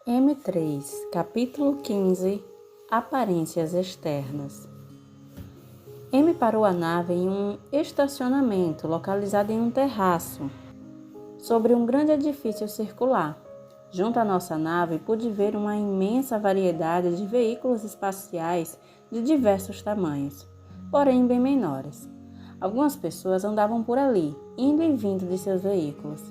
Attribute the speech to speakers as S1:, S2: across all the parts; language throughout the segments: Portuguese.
S1: M3, capítulo 15. Aparências externas. M parou a nave em um estacionamento localizado em um terraço, sobre um grande edifício circular. Junto à nossa nave, pude ver uma imensa variedade de veículos espaciais de diversos tamanhos, porém bem menores. Algumas pessoas andavam por ali, indo e vindo de seus veículos.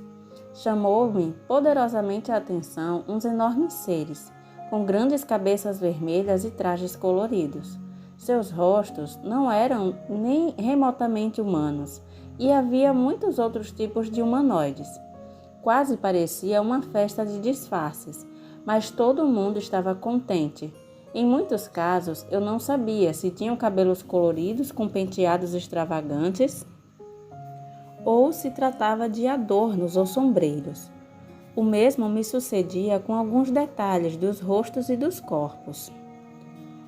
S1: Chamou-me poderosamente a atenção uns enormes seres, com grandes cabeças vermelhas e trajes coloridos. Seus rostos não eram nem remotamente humanos, e havia muitos outros tipos de humanoides. Quase parecia uma festa de disfarces, mas todo mundo estava contente. Em muitos casos, eu não sabia se tinham cabelos coloridos com penteados extravagantes ou se tratava de adornos ou sombreiros. O mesmo me sucedia com alguns detalhes dos rostos e dos corpos.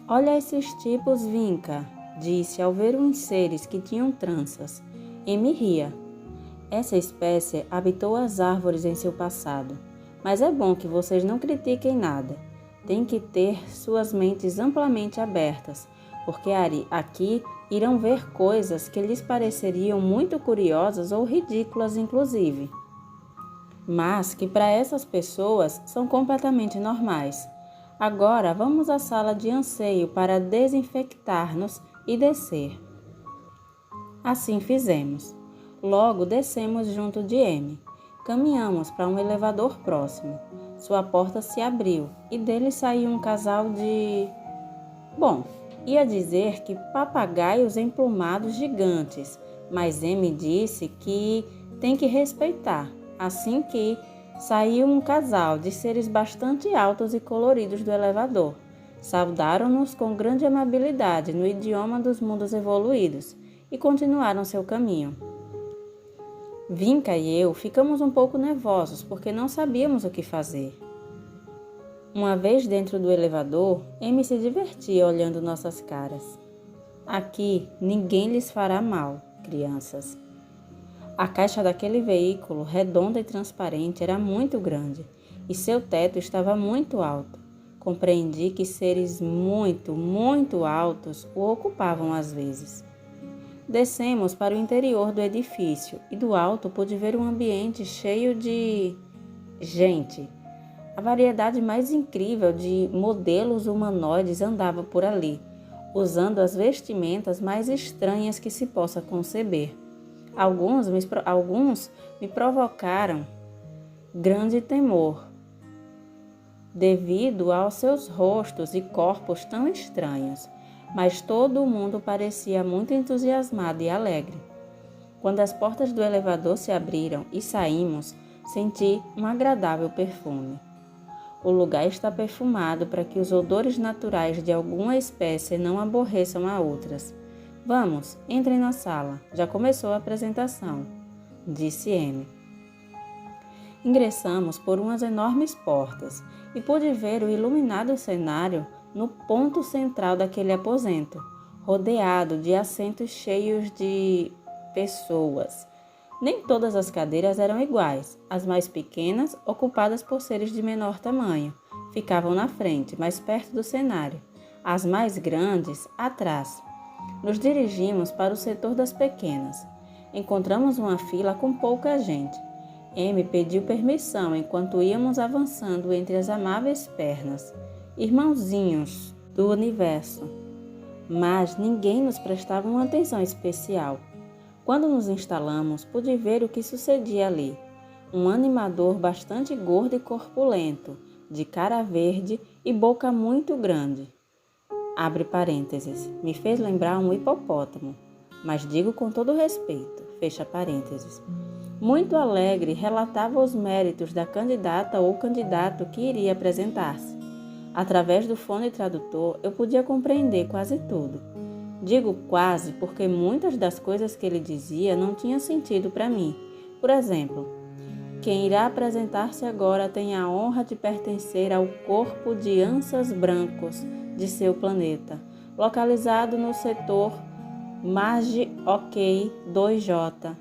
S1: "Olha esses tipos, Vinca", disse ao ver uns seres que tinham tranças. E me ria. Essa espécie habitou as árvores em seu passado, mas é bom que vocês não critiquem nada. Tem que ter suas mentes amplamente abertas, porque aqui irão ver coisas que lhes pareceriam muito curiosas ou ridículas inclusive, mas que para essas pessoas são completamente normais. Agora vamos à sala de anseio para desinfectar-nos e descer. Assim fizemos. Logo descemos junto de M. Caminhamos para um elevador próximo. Sua porta se abriu e dele saiu um casal de... ia dizer que papagaios emplumados gigantes, mas M disse que tem que respeitar. Assim que saiu um casal de seres bastante altos e coloridos do elevador. Saudaram-nos com grande amabilidade no idioma dos mundos evoluídos e continuaram seu caminho. Vinca e eu ficamos um pouco nervosos porque não sabíamos o que fazer. Uma vez dentro do elevador, M se divertia olhando nossas caras. "Aqui ninguém lhes fará mal, crianças." A caixa daquele veículo, redonda e transparente, era muito grande e seu teto estava muito alto. Compreendi que seres muito, muito altos o ocupavam às vezes. Descemos para o interior do edifício e do alto pude ver um ambiente cheio de gente. A variedade mais incrível de modelos humanoides andava por ali, usando as vestimentas mais estranhas que se possa conceber. Alguns me provocaram grande temor, devido aos seus rostos e corpos tão estranhos, mas todo mundo parecia muito entusiasmado e alegre. Quando as portas do elevador se abriram e saímos, senti um agradável perfume. O lugar está perfumado para que os odores naturais de alguma espécie não aborreçam a outras. "Vamos, entrem na sala. Já começou a apresentação", disse M. Ingressamos por umas enormes portas e pude ver o iluminado cenário no ponto central daquele aposento, rodeado de assentos cheios de pessoas. Nem todas as cadeiras eram iguais. As mais pequenas, ocupadas por seres de menor tamanho, ficavam na frente, mais perto do cenário. As mais grandes, atrás. Nos dirigimos para o setor das pequenas. Encontramos uma fila com pouca gente. M pediu permissão enquanto íamos avançando entre as amáveis pernas, irmãozinhos do universo. Mas ninguém nos prestava uma atenção especial. Quando nos instalamos, pude ver o que sucedia ali. Um animador bastante gordo e corpulento, de cara verde e boca muito grande. Abre parênteses, me fez lembrar um hipopótamo, mas digo com todo respeito, fecha parênteses. Muito alegre, relatava os méritos da candidata ou candidato que iria apresentar-se. Através do fone tradutor, eu podia compreender quase tudo. Digo quase porque muitas das coisas que ele dizia não tinham sentido para mim. Por exemplo, quem irá apresentar-se agora tem a honra de pertencer ao corpo de ansas brancos de seu planeta, localizado no setor MAG-OK 2J.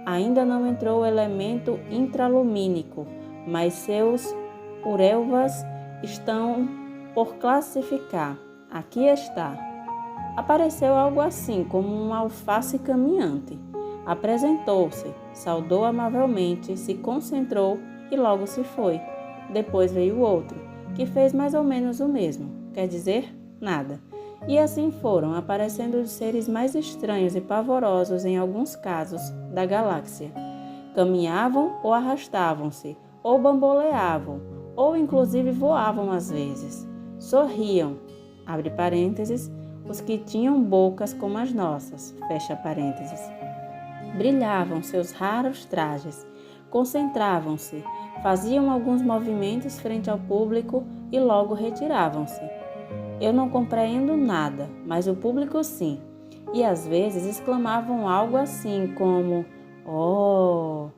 S1: Ainda não entrou o elemento intralumínico, mas seus urelvas estão por classificar. Aqui está. Apareceu algo assim como um alface caminhante. Apresentou-se, saudou amavelmente, se concentrou e logo se foi. Depois veio outro, que fez mais ou menos o mesmo, quer dizer, nada. E assim foram aparecendo os seres mais estranhos e pavorosos em alguns casos da galáxia. Caminhavam ou arrastavam-se, ou bamboleavam, ou inclusive voavam às vezes. Sorriam, abre parênteses, os que tinham bocas como as nossas, fecha parênteses. Brilhavam seus raros trajes, concentravam-se, faziam alguns movimentos frente ao público e logo retiravam-se. Eu não compreendo nada, mas o público sim, e às vezes exclamavam algo assim como "Oh!"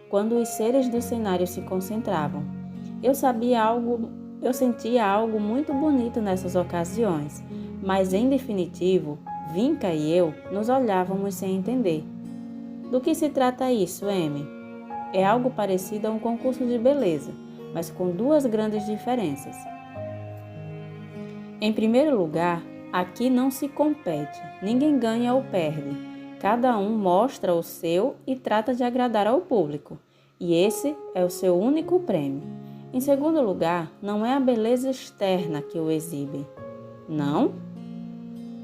S1: quando os seres do cenário se concentravam. Eu sentia algo muito bonito nessas ocasiões, mas em definitivo, Vinca e eu nos olhávamos sem entender. Do que se trata isso, Amy? É algo parecido a um concurso de beleza, mas com duas grandes diferenças. Em primeiro lugar, aqui não se compete, ninguém ganha ou perde. Cada um mostra o seu e trata de agradar ao público, e esse é o seu único prêmio. Em segundo lugar, não é a beleza externa que o exibe. Não?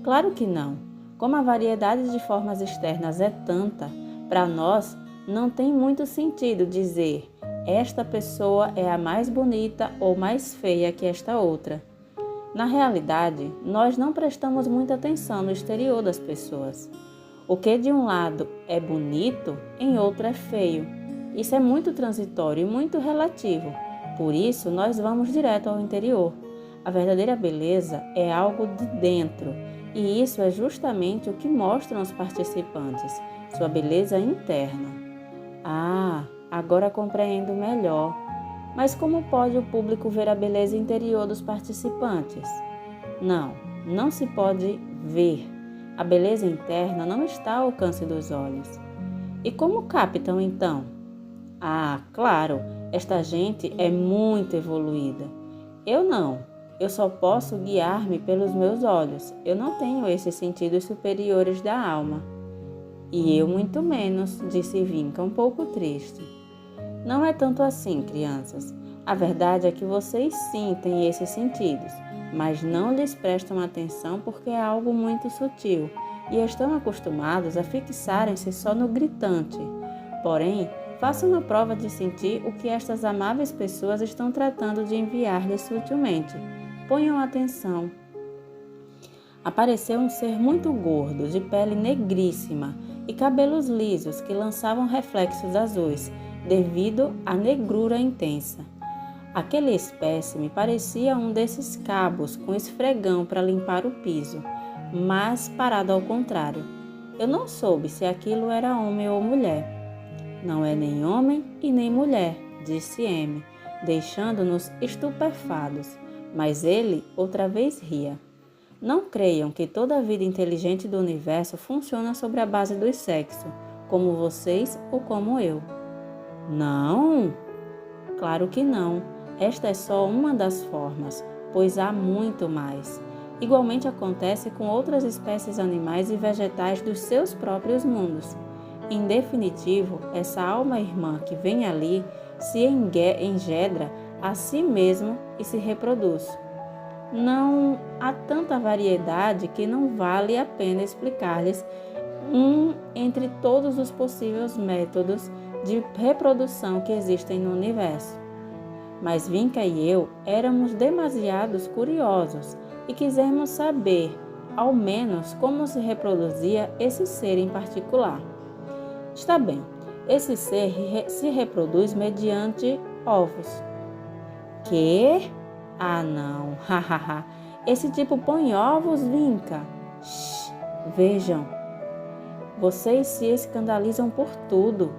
S1: Claro que não. Como a variedade de formas externas é tanta, para nós não tem muito sentido dizer esta pessoa é a mais bonita ou mais feia que esta outra. Na realidade, nós não prestamos muita atenção no exterior das pessoas. O que de um lado é bonito, em outro é feio. Isso é muito transitório e muito relativo. Por isso, nós vamos direto ao interior. A verdadeira beleza é algo de dentro, e isso é justamente o que mostram os participantes, sua beleza interna. Ah, agora compreendo melhor. Mas como pode o público ver a beleza interior dos participantes? Não se pode ver. A beleza interna não está ao alcance dos olhos. E como captam então? Ah, claro, esta gente é muito evoluída. Eu não. Eu só posso guiar-me pelos meus olhos. Eu não tenho esses sentidos superiores da alma. E eu muito menos, disse Vinca, um pouco triste. Não é tanto assim, crianças. A verdade é que vocês sim têm esses sentidos, mas não lhes prestam atenção porque é algo muito sutil e estão acostumados a fixarem-se só no gritante. Porém, façam a prova de sentir o que estas amáveis pessoas estão tratando de enviar-lhes sutilmente. Ponham atenção. Apareceu um ser muito gordo, de pele negríssima e cabelos lisos que lançavam reflexos azuis, devido à negrura intensa. Aquele espécime parecia um desses cabos com esfregão para limpar o piso, mas parado ao contrário. Eu não soube se aquilo era homem ou mulher. Não é nem homem e nem mulher, disse M, deixando-nos estupefados, mas ele outra vez ria. Não creiam que toda a vida inteligente do universo funciona sobre a base do sexo, como vocês ou como eu. Não? Claro que não. Esta é só uma das formas, pois há muito mais. Igualmente acontece com outras espécies animais e vegetais dos seus próprios mundos. Em definitivo, essa alma irmã que vem ali se engendra a si mesmo e se reproduz. Não há tanta variedade que não vale a pena explicar-lhes entre todos os possíveis métodos de reprodução que existem no universo. Mas Vinca e eu éramos demasiados curiosos e quisemos saber, ao menos, como se reproduzia esse ser em particular. Está bem, esse ser se reproduz mediante ovos. Quê? Ah, não, hahaha. Esse tipo põe ovos, Vinca. Shhh, vejam. Vocês se escandalizam por tudo.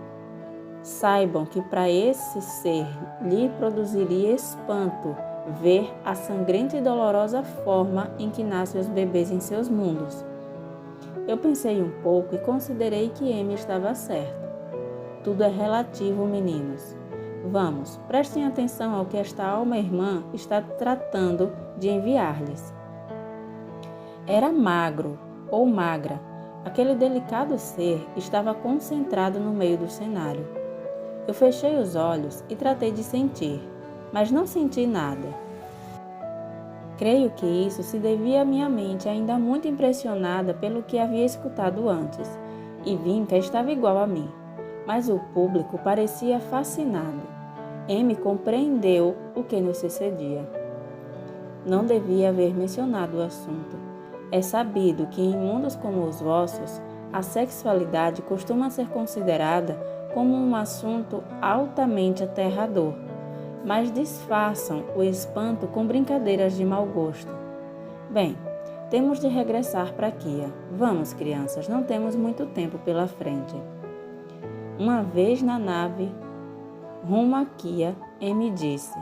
S1: Saibam que para esse ser lhe produziria espanto ver a sangrenta e dolorosa forma em que nascem os bebês em seus mundos. Eu pensei um pouco e considerei que M estava certo. Tudo é relativo, meninos. Vamos, prestem atenção ao que esta alma irmã está tratando de enviar-lhes. Era magro ou magra. Aquele delicado ser estava concentrado no meio do cenário. Eu fechei os olhos e tratei de sentir, mas não senti nada. Creio que isso se devia à minha mente ainda muito impressionada pelo que havia escutado antes, e Vinca estava igual a mim, mas o público parecia fascinado. M compreendeu o que nos sucedia. Não devia haver mencionado o assunto. É sabido que em mundos como os vossos, a sexualidade costuma ser considerada como um assunto altamente aterrador, mas disfarçam o espanto com brincadeiras de mau gosto. Bem, temos de regressar para Kia. Vamos, crianças, não temos muito tempo pela frente. Uma vez na nave, rumo a Kia, M disse: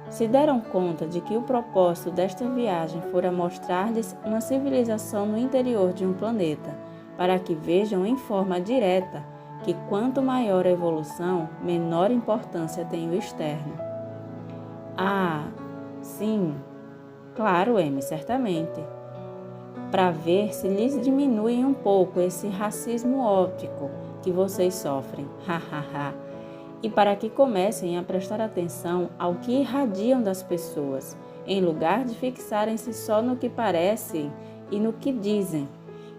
S1: se deram conta de que o propósito desta viagem fora mostrar-lhes uma civilização no interior de um planeta, para que vejam em forma direta que quanto maior a evolução, menor importância tem o externo. Ah, sim, claro, M, certamente. Para ver se lhes diminui um pouco esse racismo óptico que vocês sofrem, hahaha. E para que comecem a prestar atenção ao que irradiam das pessoas, em lugar de fixarem-se só no que parecem e no que dizem,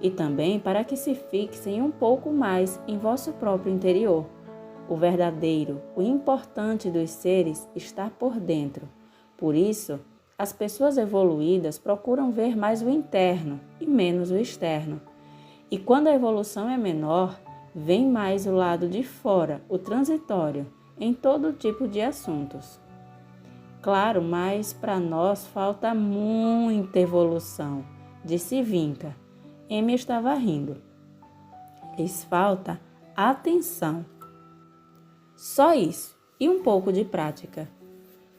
S1: e também para que se fixem um pouco mais em vosso próprio interior. O verdadeiro, o importante dos seres está por dentro. Por isso, as pessoas evoluídas procuram ver mais o interno e menos o externo. E quando a evolução é menor, vem mais o lado de fora, o transitório, em todo tipo de assuntos. Claro, mas para nós falta muita evolução, disse Vinca. M estava rindo. Lhes falta atenção. Só isso, e um pouco de prática.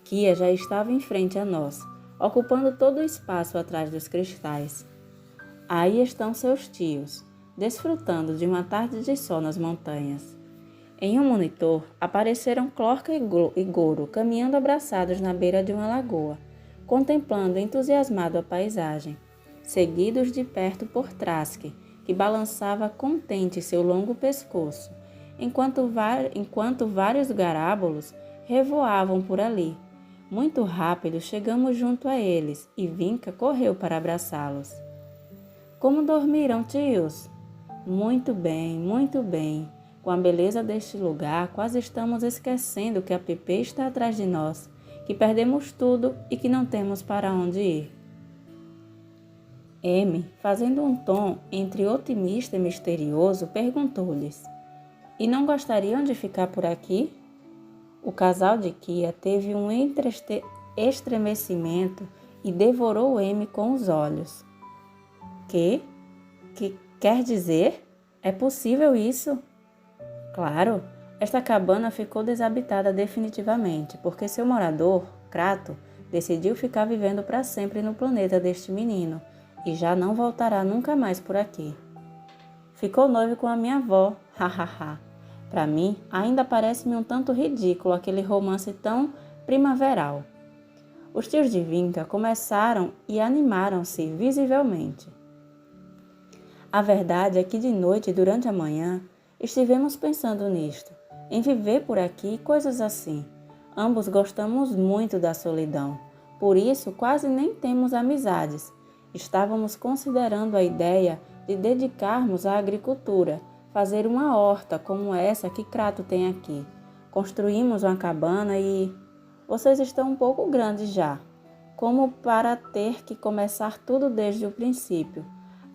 S1: Kia já estava em frente a nós, ocupando todo o espaço atrás dos cristais. Aí estão seus tios, desfrutando de uma tarde de sol nas montanhas. Em um monitor, apareceram Clorca e Goro caminhando abraçados na beira de uma lagoa, contemplando entusiasmado a paisagem, seguidos de perto por Trask, que balançava contente seu longo pescoço, enquanto vários garábolos revoavam por ali. Muito rápido chegamos junto a eles e Vinca correu para abraçá-los. Como dormiram, tios? Muito bem, muito bem. Com a beleza deste lugar, quase estamos esquecendo que a Pepe está atrás de nós, que perdemos tudo e que não temos para onde ir. M, fazendo um tom entre otimista e misterioso, perguntou-lhes: e não gostariam de ficar por aqui? O casal de Kia teve um estremecimento e devorou M com os olhos. Que quer dizer? É possível isso? Claro, esta cabana ficou desabitada definitivamente, porque seu morador, Crato, decidiu ficar vivendo para sempre no planeta deste menino e já não voltará nunca mais por aqui. Ficou noivo com a minha avó, hahaha. Para mim, ainda parece-me um tanto ridículo aquele romance tão primaveral. Os tios de Vinca começaram e animaram-se visivelmente. A verdade é que de noite e durante a manhã estivemos pensando nisto, em viver por aqui e coisas assim. Ambos gostamos muito da solidão, por isso quase nem temos amizades. Estávamos considerando a ideia de dedicarmos à agricultura, fazer uma horta como essa que Crato tem aqui. Construímos uma cabana e... Vocês estão um pouco grandes já, como para ter que começar tudo desde o princípio.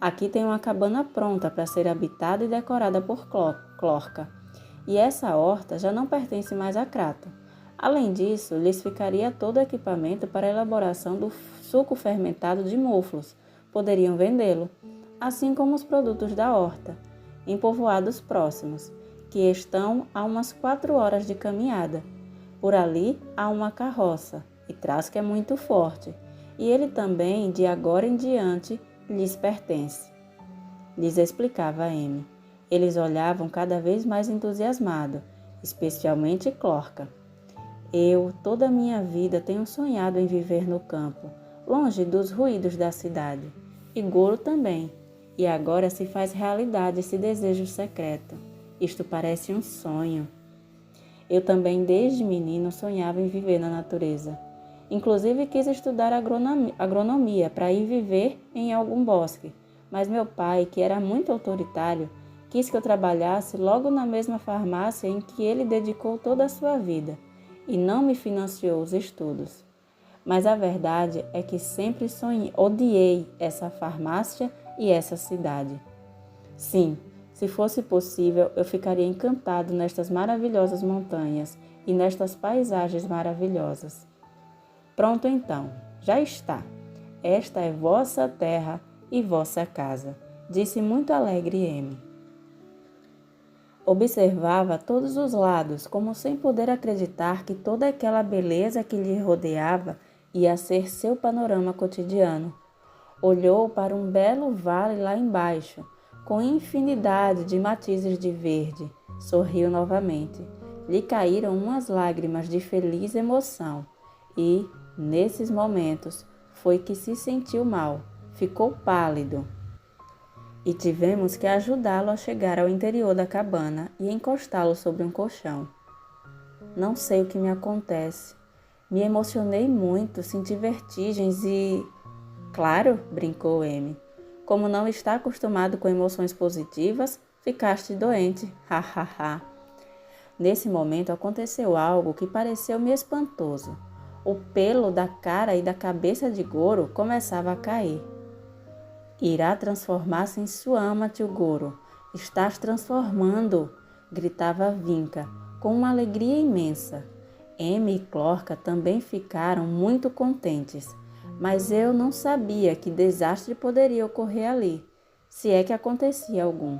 S1: Aqui tem uma cabana pronta para ser habitada e decorada por Clorca. E essa horta já não pertence mais a Crato. Além disso, lhes ficaria todo o equipamento para a elaboração do suco fermentado de muflos. Poderiam vendê-lo, assim como os produtos da horta, em povoados próximos, que estão a umas 4 horas de caminhada. Por ali há uma carroça, e Trask é muito forte, e ele também, de agora em diante, lhes pertence. Lhes explicava M. Eles olhavam cada vez mais entusiasmados, especialmente Clorca. Eu, toda a minha vida, tenho sonhado em viver no campo, longe dos ruídos da cidade. E Goro também. E agora se faz realidade esse desejo secreto. Isto parece um sonho. Eu também, desde menino, sonhava em viver na natureza. Inclusive quis estudar agronomia para ir viver em algum bosque. Mas meu pai, que era muito autoritário, quis que eu trabalhasse logo na mesma farmácia em que ele dedicou toda a sua vida e não me financiou os estudos. Mas a verdade é que sempre odiei essa farmácia e essa cidade. Sim, se fosse possível, eu ficaria encantado nestas maravilhosas montanhas e nestas paisagens maravilhosas. Pronto então, já está. Esta é vossa terra e vossa casa, disse muito alegre M. Observava a todos os lados, como sem poder acreditar que toda aquela beleza que lhe rodeava ia ser seu panorama cotidiano. Olhou para um belo vale lá embaixo, com infinidade de matizes de verde. Sorriu novamente. Lhe caíram umas lágrimas de feliz emoção e, nesses momentos, foi que se sentiu mal. Ficou pálido. E tivemos que ajudá-lo a chegar ao interior da cabana e encostá-lo sobre um colchão. Não sei o que me acontece. Me emocionei muito, senti vertigens e... Claro, brincou M. Como não está acostumado com emoções positivas, ficaste doente, hahaha. Nesse momento aconteceu algo que pareceu-me espantoso. O pelo da cara e da cabeça de Goro começava a cair. Irá transformar-se em Suama, tio Goro. Estás transformando, gritava Vinca, com uma alegria imensa. M e Clorca também ficaram muito contentes, mas eu não sabia que desastre poderia ocorrer ali, se é que acontecia algum.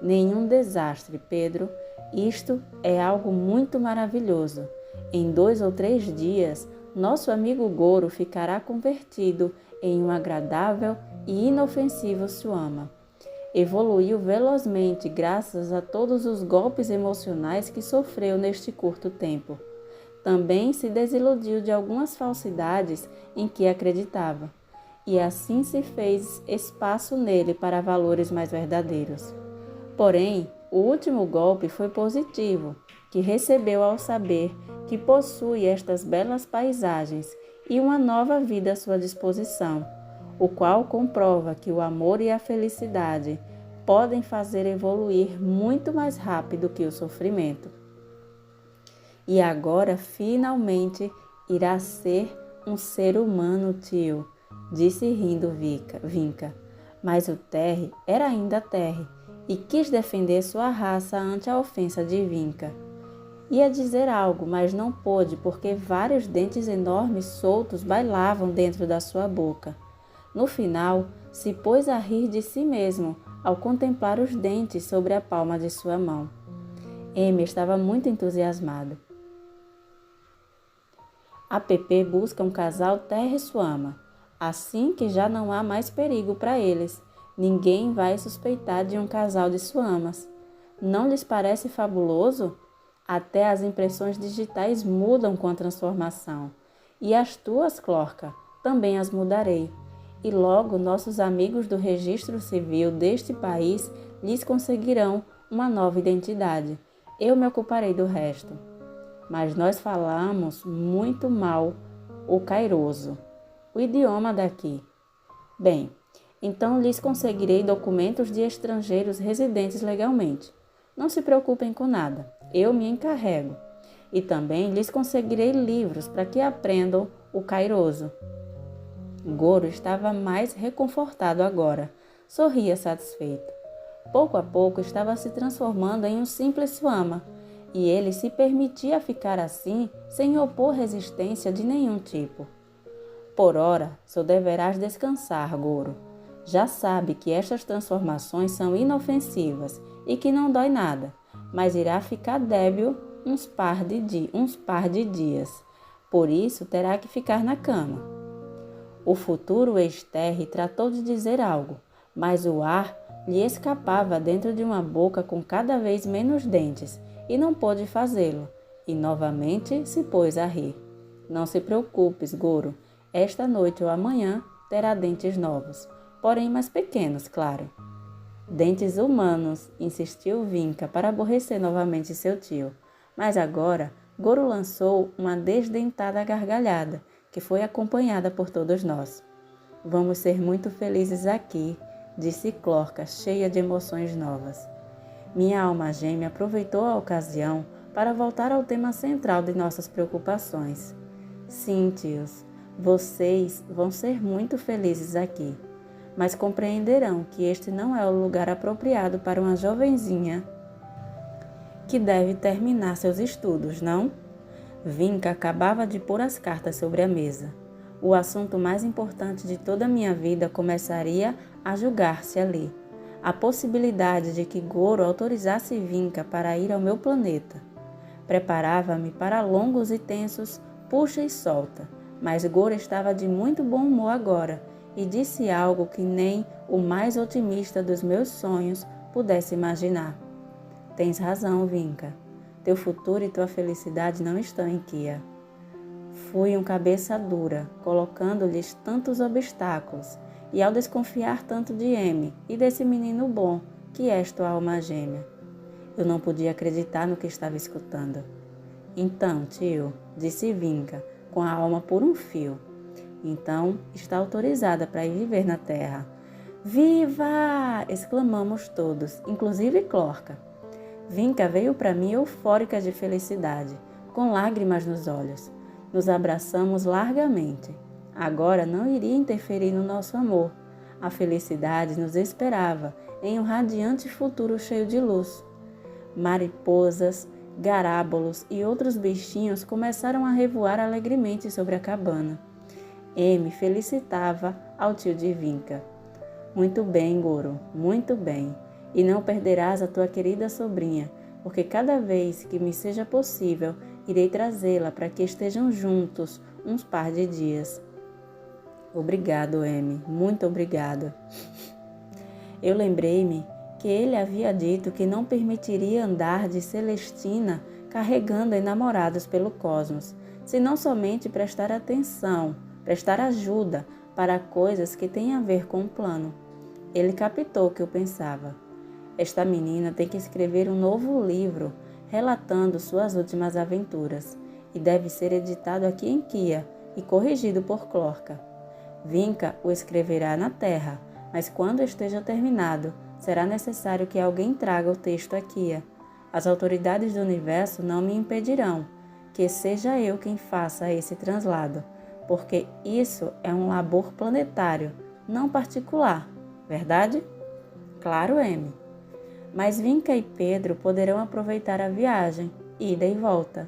S1: Nenhum desastre, Pedro. Isto é algo muito maravilhoso. Em 2 ou 3 dias, nosso amigo Goro ficará convertido em um agradável e inofensivo Suama. Evoluiu velozmente graças a todos os golpes emocionais que sofreu neste curto tempo. Também se desiludiu de algumas falsidades em que acreditava, e assim se fez espaço nele para valores mais verdadeiros. Porém, o último golpe foi positivo, que recebeu ao saber que possui estas belas paisagens e uma nova vida à sua disposição, o qual comprova que o amor e a felicidade podem fazer evoluir muito mais rápido que o sofrimento. E agora, finalmente, irá ser um ser humano, tio, disse rindo Vinca. Mas o Terry era ainda Terry e quis defender sua raça ante a ofensa de Vinca. Ia dizer algo, mas não pôde porque vários dentes enormes soltos bailavam dentro da sua boca. No final, se pôs a rir de si mesmo ao contemplar os dentes sobre a palma de sua mão. M estava muito entusiasmado. A Pepe busca um casal Terra-Suama, assim que já não há mais perigo para eles. Ninguém vai suspeitar de um casal de Suamas. Não lhes parece fabuloso? Até as impressões digitais mudam com a transformação. E as tuas, Clorca, também as mudarei. E logo nossos amigos do registro civil deste país lhes conseguirão uma nova identidade. Eu me ocuparei do resto. Mas nós falamos muito mal o cairoso, o idioma daqui. Bem, então lhes conseguirei documentos de estrangeiros residentes legalmente. Não se preocupem com nada, eu me encarrego. E também lhes conseguirei livros para que aprendam o cairoso. Goro estava mais reconfortado agora, sorria satisfeito. Pouco a pouco estava se transformando em um simples Suama, e ele se permitia ficar assim sem opor resistência de nenhum tipo. Por ora, só deverás descansar, Goro. Já sabe que estas transformações são inofensivas e que não dói nada, mas irá ficar débil uns par de dias. Por isso, terá que ficar na cama. O futuro ex-Terry tratou de dizer algo, mas o ar lhe escapava dentro de uma boca com cada vez menos dentes e não pôde fazê-lo. e novamente se pôs a rir. Não se preocupes, Goro. Esta noite ou amanhã terá dentes novos, porém mais pequenos, claro. Dentes humanos, insistiu Vinca para aborrecer novamente seu tio. Mas agora, Goro lançou uma desdentada gargalhada, que foi acompanhada por todos nós. Vamos ser muito felizes aqui, disse Clorca, cheia de emoções novas. Minha alma gêmea aproveitou a ocasião para voltar ao tema central de nossas preocupações. Sim, tios, vocês vão ser muito felizes aqui, mas compreenderão que este não é o lugar apropriado para uma jovenzinha que deve terminar seus estudos, não? Vinca acabava de pôr as cartas sobre a mesa. O assunto mais importante de toda a minha vida começaria a julgar-se ali. A possibilidade de que Goro autorizasse Vinca para ir ao meu planeta. Preparava-me para longos e tensos puxa e solta, mas Goro estava de muito bom humor agora e disse algo que nem o mais otimista dos meus sonhos pudesse imaginar. Tens razão, Vinca. Teu futuro e tua felicidade não estão em Kia. Fui um cabeça dura, colocando-lhes tantos obstáculos, e ao desconfiar tanto de M e desse menino bom, que és tua alma gêmea. Eu não podia acreditar no que estava escutando. Então, tio, disse Vinca, com a alma por um fio. Então, está autorizada para ir viver na terra. Viva! Exclamamos todos, inclusive Clorca. Vinca veio para mim eufórica de felicidade, com lágrimas nos olhos. Nos abraçamos largamente. Agora não iria interferir no nosso amor. A felicidade nos esperava em um radiante futuro cheio de luz. Mariposas, garábolos e outros bichinhos começaram a revoar alegremente sobre a cabana. M felicitava ao tio de Vinca. Muito bem, Goro, muito bem. E não perderás a tua querida sobrinha, porque cada vez que me seja possível, irei trazê-la para que estejam juntos uns par de dias. Obrigado, M, muito obrigado. Eu lembrei-me que ele havia dito que não permitiria andar de Celestina carregando enamorados pelo cosmos, senão somente prestar atenção, prestar ajuda para coisas que têm a ver com o plano. Ele captou o que eu pensava. Esta menina tem que escrever um novo livro relatando suas últimas aventuras e deve ser editado aqui em Kia e corrigido por Clorca. Vinca o escreverá na Terra, mas quando esteja terminado, será necessário que alguém traga o texto a Kia. As autoridades do universo não me impedirão que seja eu quem faça esse translado, porque isso é um labor planetário, não particular, verdade? Claro, M. Mas Vinca e Pedro poderão aproveitar a viagem, ida e volta.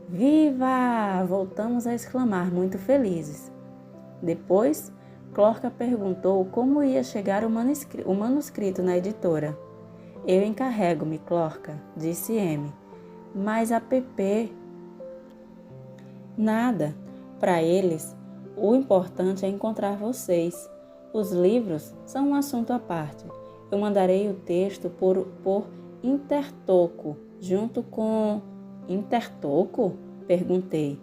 S1: Viva! Voltamos a exclamar muito felizes. Depois, Clorca perguntou como ia chegar o manuscrito na editora. Eu encarrego-me, Clorca, disse M. Mas a PP... Nada. Para eles, o importante é encontrar vocês. Os livros são um assunto à parte. Eu mandarei o texto por Intertoco, junto com... Intertoco? Perguntei.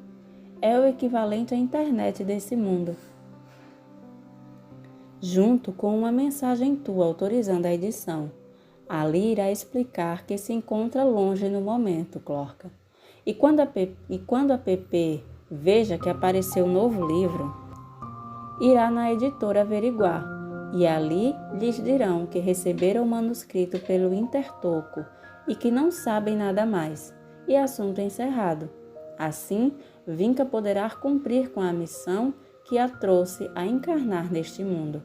S1: É o equivalente à internet desse mundo. Junto com uma mensagem tua autorizando a edição. Ali irá explicar que se encontra longe no momento, Clorca. E quando a PP veja que apareceu um novo livro, irá na editora averiguar. E ali lhes dirão que receberam o manuscrito pelo Intertoco e que não sabem nada mais, e assunto encerrado. Assim, Vinca poderá cumprir com a missão que a trouxe a encarnar neste mundo.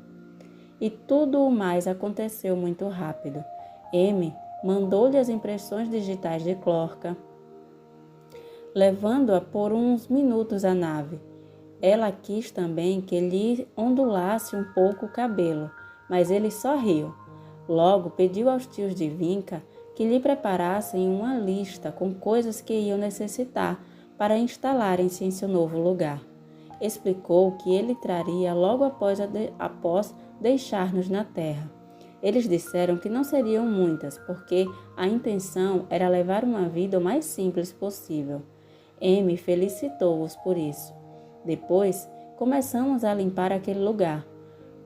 S1: E tudo o mais aconteceu muito rápido. M mandou-lhe as impressões digitais de Clorca, levando-a por uns minutos à nave. Ela quis também que lhe ondulasse um pouco o cabelo, mas ele só riu. Logo pediu aos tios de Vinca que lhe preparassem uma lista com coisas que iam necessitar para instalarem-se em seu novo lugar. Explicou que ele traria logo após deixar-nos na terra. Eles disseram que não seriam muitas, porque a intenção era levar uma vida o mais simples possível. Amy felicitou-os por isso. Depois, começamos a limpar aquele lugar,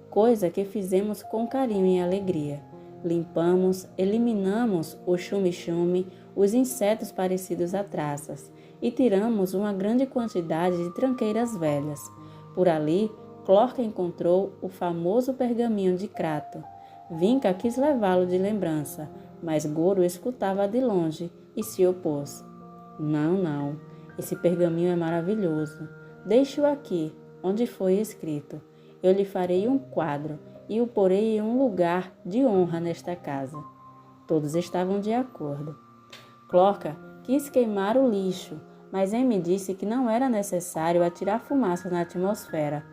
S1: coisa que fizemos com carinho e alegria. Limpamos, eliminamos o chume-chume, os insetos parecidos a traças, e tiramos uma grande quantidade de tranqueiras velhas. Por ali, Clorca encontrou o famoso pergaminho de Crato. Vinca quis levá-lo de lembrança, mas Goro escutava de longe e se opôs. Não, não, esse pergaminho é maravilhoso. Deixe-o aqui, onde foi escrito. Eu lhe farei um quadro e o porei em um lugar de honra nesta casa. Todos estavam de acordo. Clorca quis queimar o lixo, mas Amy disse que não era necessário atirar fumaça na atmosfera.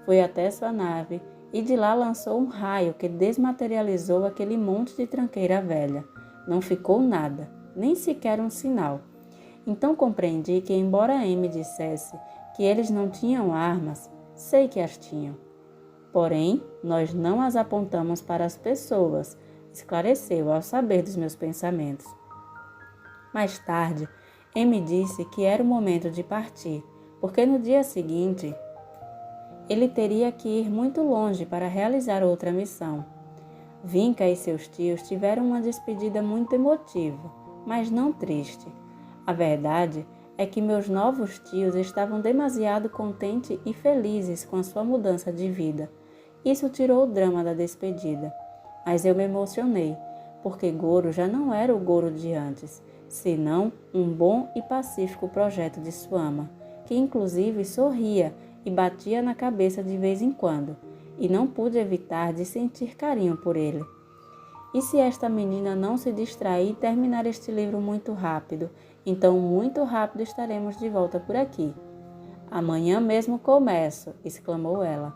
S1: Foi até sua nave e de lá lançou um raio que desmaterializou aquele monte de tranqueira velha. Não ficou nada, nem sequer um sinal. Então compreendi que, embora Amy dissesse que eles não tinham armas, sei que as tinham. Porém, nós não as apontamos para as pessoas, esclareceu ao saber dos meus pensamentos. Mais tarde, Amy disse que era o momento de partir, porque no dia seguinte ele teria que ir muito longe para realizar outra missão. Vinca e seus tios tiveram uma despedida muito emotiva, mas não triste. A verdade é que meus novos tios estavam demasiado contentes e felizes com a sua mudança de vida. Isso tirou o drama da despedida. Mas eu me emocionei, porque Goro já não era o Goro de antes, senão um bom e pacífico projeto de sua ama, que inclusive sorria e batia na cabeça de vez em quando, e não pude evitar de sentir carinho por ele. E se esta menina não se distrair e terminar este livro muito rápido, então muito rápido estaremos de volta por aqui. Amanhã mesmo começo, exclamou ela.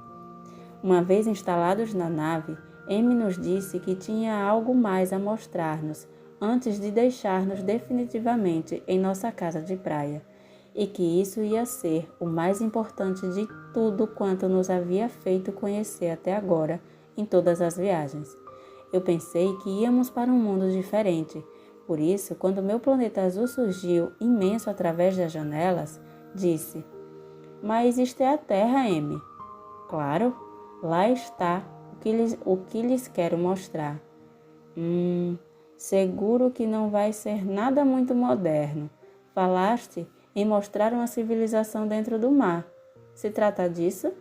S1: Uma vez instalados na nave, Amy nos disse que tinha algo mais a mostrar-nos antes de deixar-nos definitivamente em nossa casa de praia, e que isso ia ser o mais importante de tudo quanto nos havia feito conhecer até agora em todas as viagens. Eu pensei que íamos para um mundo diferente. Por isso, quando meu planeta azul surgiu imenso através das janelas, disse: Mas isto é a Terra, Amy. Claro, lá está o que lhes quero mostrar. Seguro que não vai ser nada muito moderno. Falaste em mostrar uma civilização dentro do mar. Se trata disso?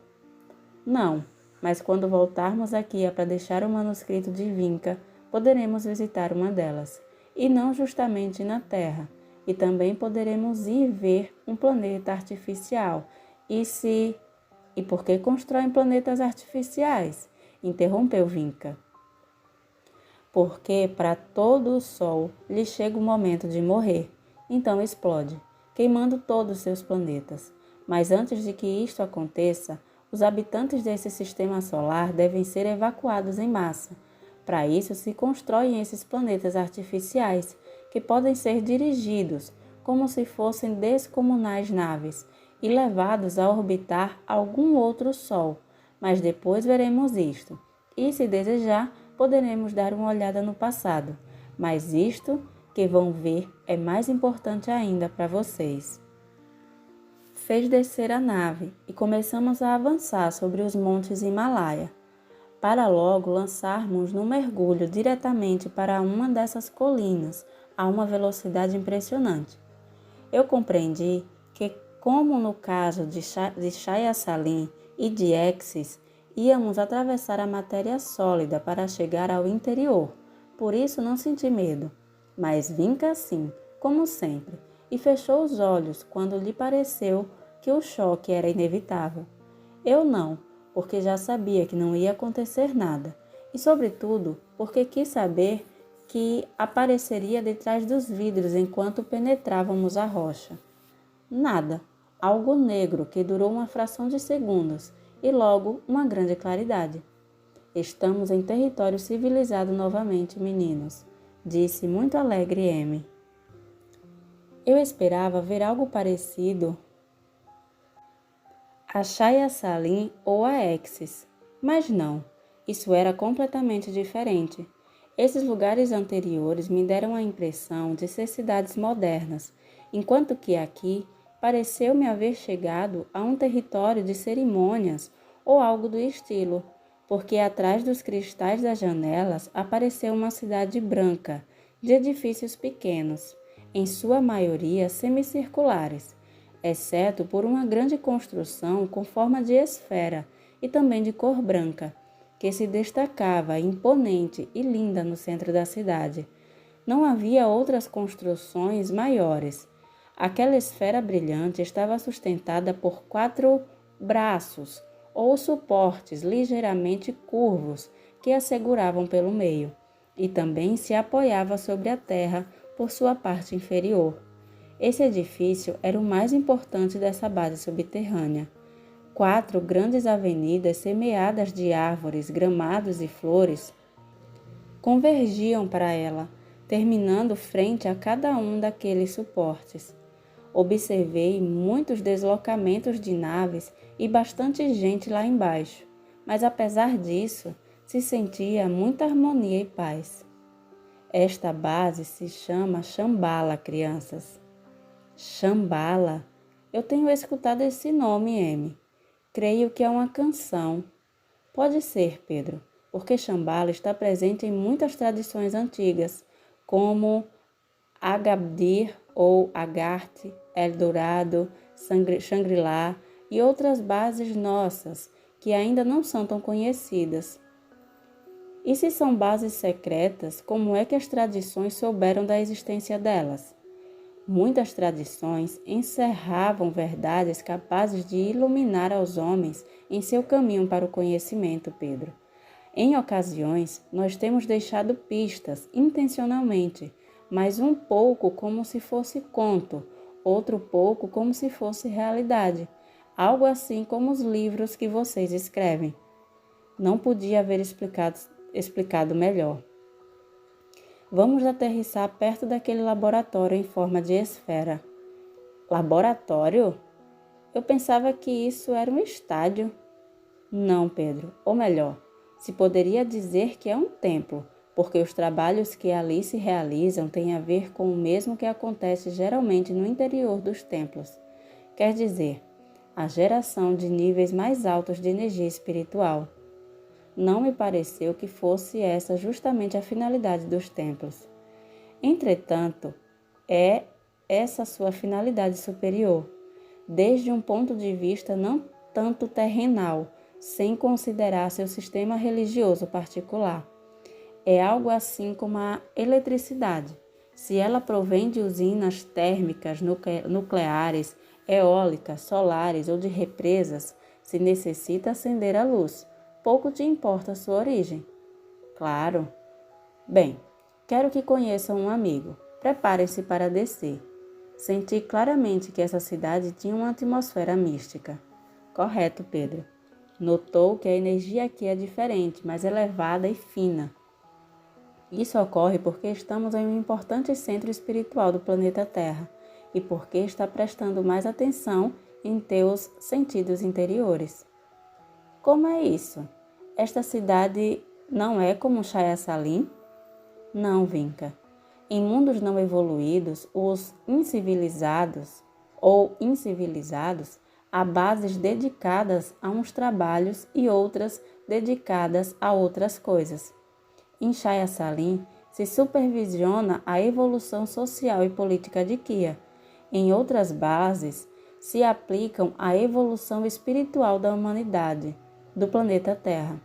S1: Não, mas quando voltarmos aqui para deixar o manuscrito de Vinca, poderemos visitar uma delas, e não justamente na Terra, e também poderemos ir ver um planeta artificial. E por que constroem planetas artificiais? Interrompeu Vinca. Porque para todo o Sol lhe chega o momento de morrer, então explode, queimando todos os seus planetas. Mas antes de que isto aconteça, os habitantes desse sistema solar devem ser evacuados em massa. Para isso se constroem esses planetas artificiais, que podem ser dirigidos como se fossem descomunais naves e levados a orbitar algum outro Sol. Mas depois veremos isto. E, se desejar, poderemos dar uma olhada no passado. Mas isto que vão ver é mais importante ainda para vocês. Fez descer a nave e começamos a avançar sobre os montes Himalaia, para logo lançarmos num mergulho diretamente para uma dessas colinas a uma velocidade impressionante. Eu compreendi que, como no caso de Chaya Salim e de Exis, íamos atravessar a matéria sólida para chegar ao interior, por isso não senti medo. Mas Vinca sim, como sempre, e fechou os olhos quando lhe pareceu que o choque era inevitável. Eu não, porque já sabia que não ia acontecer nada, e sobretudo porque quis saber que apareceria detrás dos vidros enquanto penetrávamos a rocha. Nada, algo negro que durou uma fração de segundos e logo uma grande claridade. Estamos em território civilizado novamente, meninos, disse muito alegre Amy. Eu esperava ver algo parecido a Chaya Salim ou a Exis, mas não, Isso era completamente diferente. Esses lugares anteriores me deram a impressão de ser cidades modernas, enquanto que aqui pareceu-me haver chegado a um território de cerimônias ou algo do estilo, porque atrás dos cristais das janelas apareceu uma cidade branca, de edifícios pequenos, em sua maioria semicirculares, exceto por uma grande construção com forma de esfera e também de cor branca, que se destacava imponente e linda no centro da cidade. Não havia outras construções maiores. Aquela esfera brilhante estava sustentada por 4 braços ou suportes ligeiramente curvos que a seguravam pelo meio, e também se apoiava sobre a terra por sua parte inferior. Esse edifício era o mais importante dessa base subterrânea. 4 grandes avenidas semeadas de árvores, gramados e flores convergiam para ela, terminando frente a cada um daqueles suportes. Observei muitos deslocamentos de naves e bastante gente lá embaixo, mas apesar disso, se sentia muita harmonia e paz. Esta base se chama Shambhala, crianças. Shambhala? Eu tenho escutado esse nome, M. Creio que é uma canção. Pode ser, Pedro, porque Shambhala está presente em muitas tradições antigas, como Agadir ou Agartha, Eldorado, Shangri-La e outras bases nossas que ainda não são tão conhecidas. E se são bases secretas, como é que as tradições souberam da existência delas? Muitas tradições encerravam verdades capazes de iluminar aos homens em seu caminho para o conhecimento, Pedro. Em ocasiões, nós temos deixado pistas intencionalmente, mas um pouco como se fosse conto, outro pouco como se fosse realidade, algo assim como os livros que vocês escrevem. Não podia haver explicado melhor. Vamos aterrissar perto daquele laboratório em forma de esfera. Laboratório? Eu pensava que isso era um estádio. Não, Pedro, ou melhor, se poderia dizer que é um templo, porque os trabalhos que ali se realizam têm a ver com o mesmo que acontece geralmente no interior dos templos. Quer dizer, a geração de níveis mais altos de energia espiritual. Não me pareceu que fosse essa justamente a finalidade dos templos. Entretanto, é essa sua finalidade superior, desde um ponto de vista não tanto terrenal, sem considerar seu sistema religioso particular. É algo assim como a eletricidade. Se ela provém de usinas térmicas, nucleares, eólicas, solares ou de represas, se necessita acender a luz. Pouco te importa a sua origem. Claro. Bem, quero que conheçam um amigo. Preparem-se para descer. Senti claramente que essa cidade tinha uma atmosfera mística. Correto, Pedro. Notou que a energia aqui é diferente, mais elevada e fina. Isso ocorre porque estamos em um importante centro espiritual do planeta Terra e porque está prestando mais atenção em teus sentidos interiores. Como é isso? Esta cidade não é como Chaya Salim? Não, Vinca. Em mundos não evoluídos, os incivilizados ou incivilizados há bases dedicadas a uns trabalhos e outras dedicadas a outras coisas. Em Chaya Salim se supervisiona a evolução social e política de Kia. Em outras bases se aplicam a evolução espiritual da humanidade, do planeta Terra.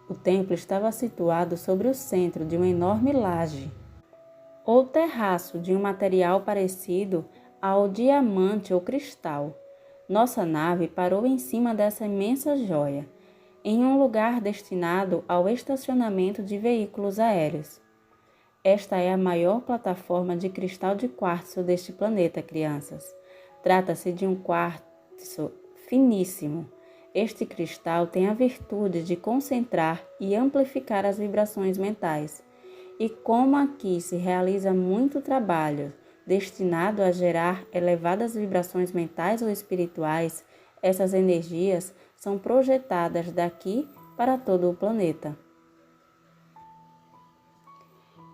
S1: O templo estava situado sobre o centro de uma enorme laje, ou terraço de um material parecido ao diamante ou cristal. Nossa nave parou em cima dessa imensa joia, em um lugar destinado ao estacionamento de veículos aéreos. Esta é a maior plataforma de cristal de quartzo deste planeta, crianças. Trata-se de um quartzo finíssimo. Este cristal tem a virtude de concentrar e amplificar as vibrações mentais. E como aqui se realiza muito trabalho destinado a gerar elevadas vibrações mentais ou espirituais, essas energias são projetadas daqui para todo o planeta.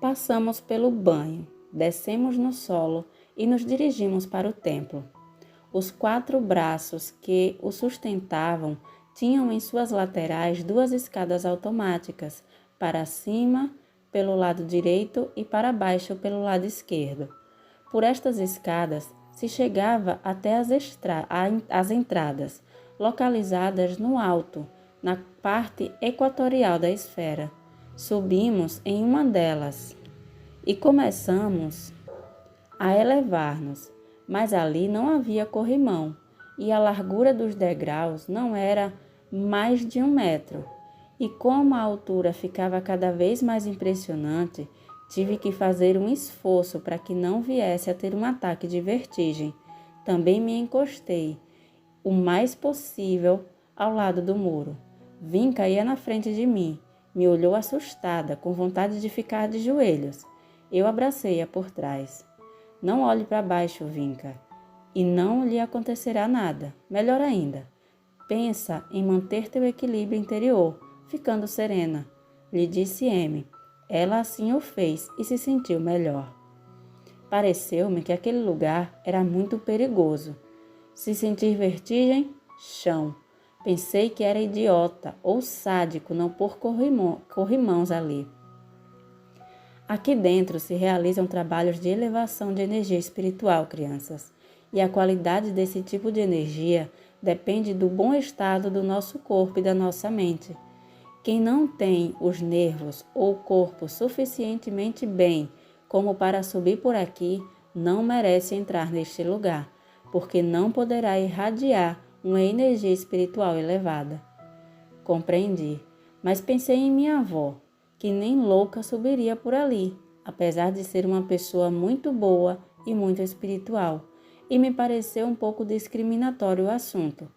S1: Passamos pelo banho, descemos no solo e nos dirigimos para o templo. Os 4 braços que o sustentavam tinham em suas laterais 2 escadas automáticas, para cima pelo lado direito e para baixo pelo lado esquerdo. Por estas escadas se chegava até as entradas, localizadas no alto, na parte equatorial da esfera. Subimos em uma delas e começamos a elevar-nos, mas ali não havia corrimão e a largura dos degraus não era mais de 1 metro. E como a altura ficava cada vez mais impressionante, tive que fazer um esforço para que não viesse a ter um ataque de vertigem. Também me encostei o mais possível ao lado do muro. Vinca ia na frente de mim, me olhou assustada, com vontade de ficar de joelhos. Eu abracei-a por trás. Não olhe para baixo, Vinca, e não lhe acontecerá nada. Melhor ainda, pensa em manter teu equilíbrio interior, ficando serena, lhe disse Amy. Ela assim o fez e se sentiu melhor. Pareceu-me que aquele lugar era muito perigoso. Se sentir vertigem, chão. Pensei que era idiota ou sádico não pôr corrimãos ali. Aqui dentro se realizam trabalhos de elevação de energia espiritual, crianças, e a qualidade desse tipo de energia depende do bom estado do nosso corpo e da nossa mente. Quem não tem os nervos ou o corpo suficientemente bem como para subir por aqui, não merece entrar neste lugar, porque não poderá irradiar uma energia espiritual elevada. Compreendi, mas pensei em minha avó, que nem louca subiria por ali, apesar de ser uma pessoa muito boa e muito espiritual, e me pareceu um pouco discriminatório o assunto.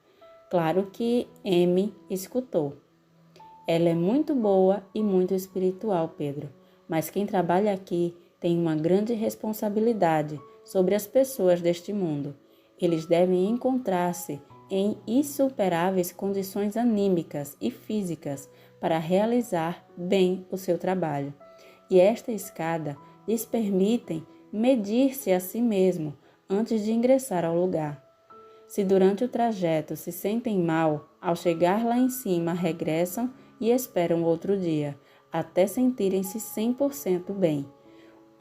S1: Claro que Amy escutou. Ela é muito boa e muito espiritual, Pedro, mas quem trabalha aqui tem uma grande responsabilidade sobre as pessoas deste mundo. Eles devem encontrar-se em insuperáveis condições anímicas e físicas para realizar bem o seu trabalho. E esta escada lhes permite medir-se a si mesmo antes de ingressar ao lugar. Se durante o trajeto se sentem mal, ao chegar lá em cima regressam e esperam outro dia, até sentirem-se 100% bem.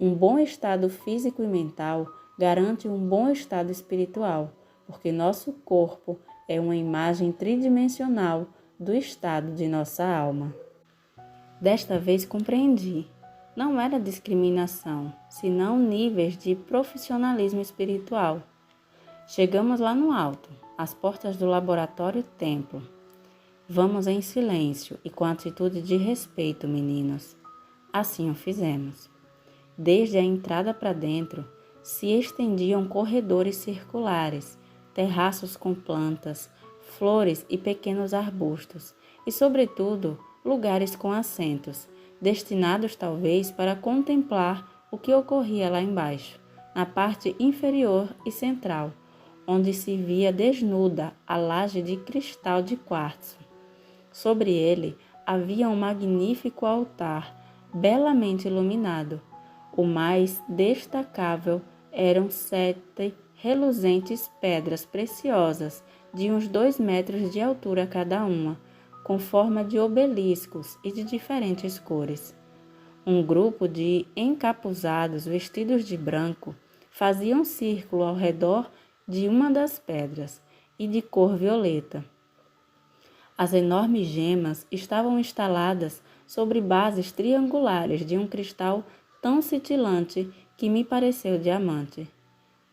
S1: Um bom estado físico e mental garante um bom estado espiritual, porque nosso corpo é uma imagem tridimensional do estado de nossa alma. Desta vez compreendi. Não era discriminação, senão níveis de profissionalismo espiritual. Chegamos lá no alto, às portas do laboratório templo. Vamos em silêncio e com atitude de respeito, meninos. Assim o fizemos. Desde a entrada para dentro, se estendiam corredores circulares, terraços com plantas, flores e pequenos arbustos, e, sobretudo, lugares com assentos, destinados talvez para contemplar o que ocorria lá embaixo, na parte inferior e central, onde se via desnuda a laje de cristal de quartzo. Sobre ele havia um magnífico altar, belamente iluminado. O mais destacável eram 7 reluzentes pedras preciosas, de uns 2 metros de altura cada uma, com forma de obeliscos e de diferentes cores. Um grupo de encapuzados vestidos de branco fazia um círculo ao redor de uma das pedras e de cor violeta. As enormes gemas estavam instaladas sobre bases triangulares de um cristal tão cintilante que me pareceu diamante.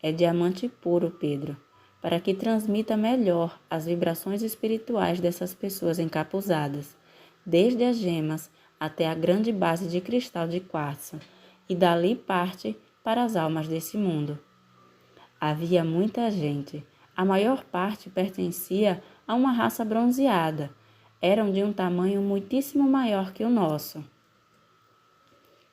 S1: É diamante puro, Pedro, para que transmita melhor as vibrações espirituais dessas pessoas encapuzadas, desde as gemas até a grande base de cristal de quartzo, e dali parte para as almas desse mundo. Havia muita gente. A maior parte pertencia a uma raça bronzeada. Eram de um tamanho muitíssimo maior que o nosso,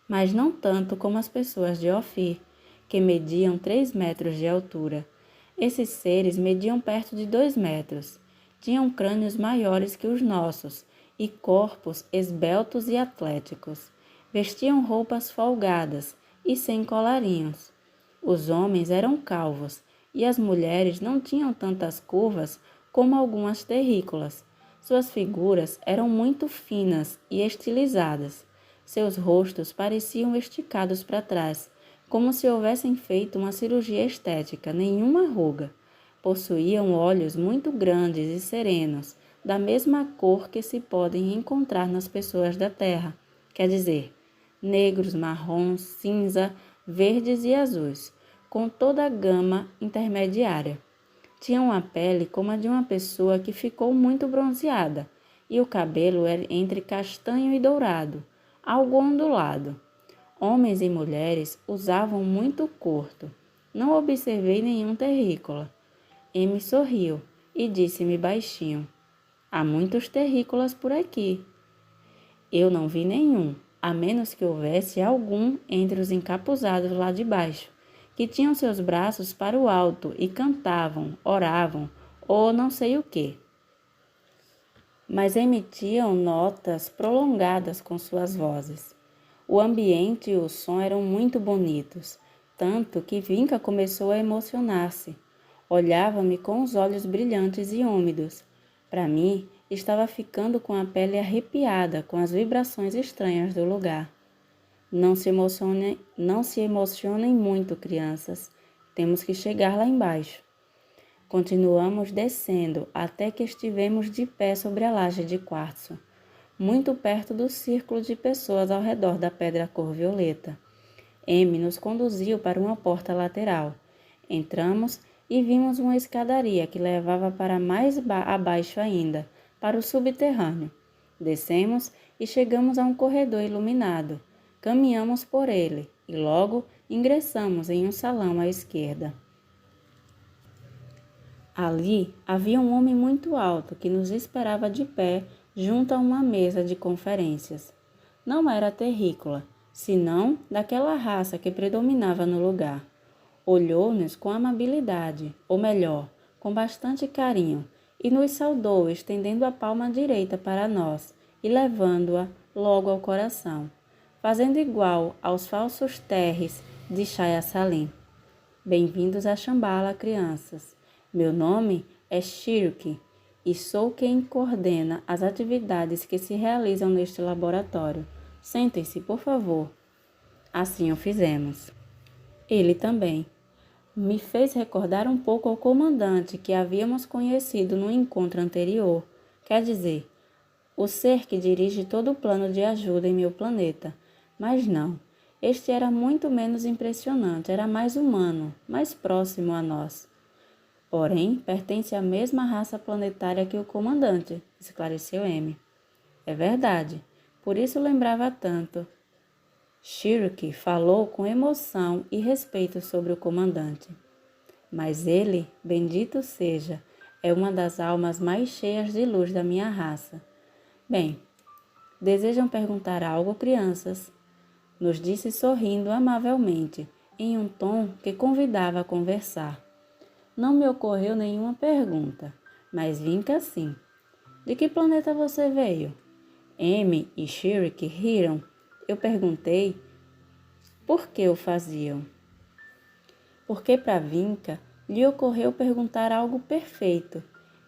S1: mas não tanto como as pessoas de Ofir, que mediam 3 metros de altura. Esses seres mediam perto de 2 metros. Tinham crânios maiores que os nossos e corpos esbeltos e atléticos. Vestiam roupas folgadas e sem colarinhos. Os homens eram calvos e as mulheres não tinham tantas curvas como algumas terrícolas. Suas figuras eram muito finas e estilizadas. Seus rostos pareciam esticados para trás, como se houvessem feito uma cirurgia estética, nenhuma ruga. Possuíam olhos muito grandes e serenos, da mesma cor que se podem encontrar nas pessoas da terra, quer dizer, negros, marrons, cinza, verdes e azuis, com toda a gama intermediária. Tinham a pele como a de uma pessoa que ficou muito bronzeada, e o cabelo era entre castanho e dourado, algo ondulado. Homens e mulheres usavam muito curto. Não observei nenhum terrícola. M sorriu e disse-me baixinho: há muitos terrícolas por aqui. Eu não vi nenhum, a menos que houvesse algum entre os encapuzados lá de baixo, que tinham seus braços para o alto e cantavam, oravam, ou não sei o quê. Mas emitiam notas prolongadas com suas vozes. O ambiente e o som eram muito bonitos, tanto que Vinca começou a emocionar-se. Olhava-me com os olhos brilhantes e úmidos. Para mim, estava ficando com a pele arrepiada com as vibrações estranhas do lugar. Não se emocionem muito, crianças. Temos que chegar lá embaixo. Continuamos descendo até que estivemos de pé sobre a laje de quartzo, muito perto do círculo de pessoas ao redor da pedra cor violeta. M nos conduziu para uma porta lateral. Entramos e vimos uma escadaria que levava para mais abaixo ainda, para o subterrâneo. Descemos e chegamos a um corredor iluminado. Caminhamos por ele e logo ingressamos em um salão à esquerda. Ali havia um homem muito alto que nos esperava de pé junto a uma mesa de conferências. Não era terrícola, senão daquela raça que predominava no lugar. Olhou-nos com amabilidade, ou melhor, com bastante carinho, e nos saudou estendendo a palma direita para nós e levando-a logo ao coração, fazendo igual aos falsos terres de Chaya Salim. Bem-vindos a Shambhala, crianças. Meu nome é Shirky e sou quem coordena as atividades que se realizam neste laboratório. Sentem-se, por favor. Assim o fizemos. Ele também. Me fez recordar um pouco ao comandante que havíamos conhecido no encontro anterior. Quer dizer, o ser que dirige todo o plano de ajuda em meu planeta. Mas não, este era muito menos impressionante, era mais humano, mais próximo a nós. Porém, pertence à mesma raça planetária que o comandante, esclareceu M. É verdade, por isso lembrava tanto. Shirky falou com emoção e respeito sobre o comandante. Mas ele, bendito seja, é uma das almas mais cheias de luz da minha raça. Bem, desejam perguntar algo, crianças? Nos disse sorrindo amavelmente, em um tom que convidava a conversar. Não me ocorreu nenhuma pergunta, mas Vinca sim. De que planeta você veio? M e Shirky riram. Eu perguntei por que o faziam. Porque para Vinca lhe ocorreu perguntar algo perfeito.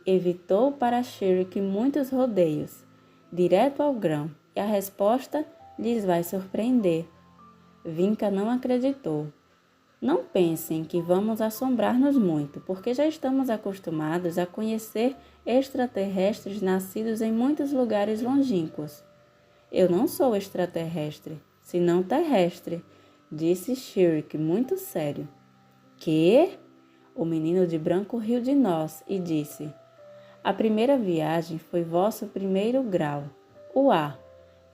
S1: Evitou para Shirky muitos rodeios, direto ao grão, e a resposta lhes vai surpreender. Vinca não acreditou. Não pensem que vamos assombrar-nos muito, porque já estamos acostumados a conhecer extraterrestres nascidos em muitos lugares longínquos. Eu não sou extraterrestre, senão terrestre, disse Shirky muito sério. Quê? O menino de branco riu de nós e disse: a primeira viagem foi vosso primeiro grau, o A,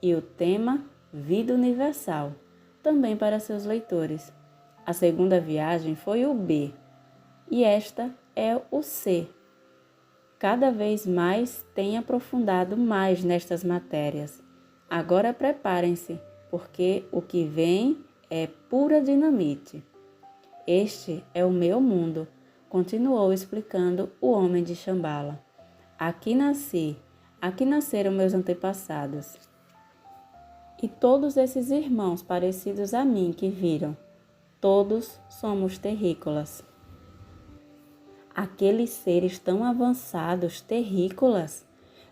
S1: e o tema Vida Universal, também para seus leitores. A segunda viagem foi o B, e esta é o C. Cada vez mais tem aprofundado mais nestas matérias. Agora preparem-se, porque o que vem é pura dinamite. Este é o meu mundo, continuou explicando o homem de Shambhala. Aqui nasci, Aqui nasceram meus antepassados. E todos esses irmãos parecidos a mim que viram, todos somos terrícolas. Aqueles seres tão avançados, terrícolas,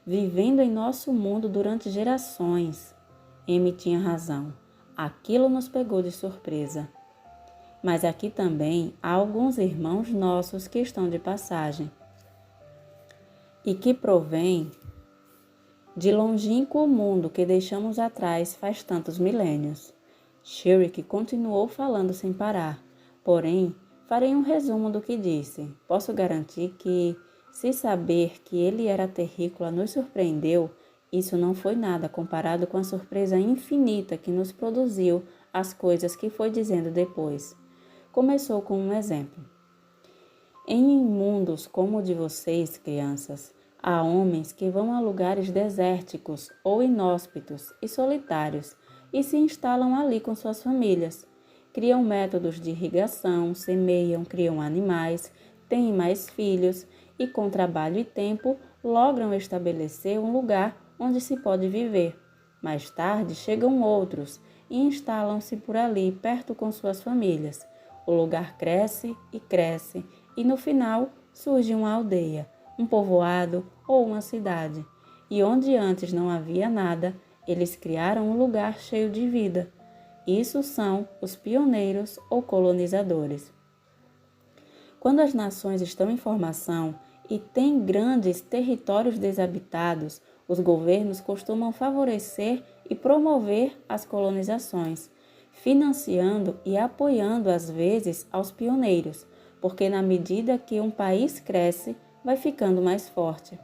S1: vivendo em nosso mundo durante gerações. Amy tinha razão. Aquilo nos pegou de surpresa. Mas aqui também há alguns irmãos nossos que estão de passagem e que provêm de longínquo mundo que deixamos atrás faz tantos milênios. Shirk continuou falando sem parar, porém, farei um resumo do que disse. Posso garantir que, se saber que ele era terrícola nos surpreendeu, isso não foi nada comparado com a surpresa infinita que nos produziu as coisas que foi dizendo depois. Começou com um exemplo. Em mundos como o de vocês, crianças, há homens que vão a lugares desérticos ou inóspitos e solitários e se instalam ali com suas famílias. Criam métodos de irrigação, semeiam, criam animais, têm mais filhos e, com trabalho e tempo, logram estabelecer um lugar onde se pode viver. Mais tarde chegam outros e instalam-se por ali, perto com suas famílias. O lugar cresce e no final surge uma aldeia, um povoado ou uma cidade. E onde antes não havia nada, eles criaram um lugar cheio de vida. Isso são os pioneiros ou colonizadores. Quando as nações estão em formação e têm grandes territórios desabitados, os governos costumam favorecer e promover as colonizações, financiando e apoiando às vezes aos pioneiros, porque na medida que um país cresce, vai ficando mais forte.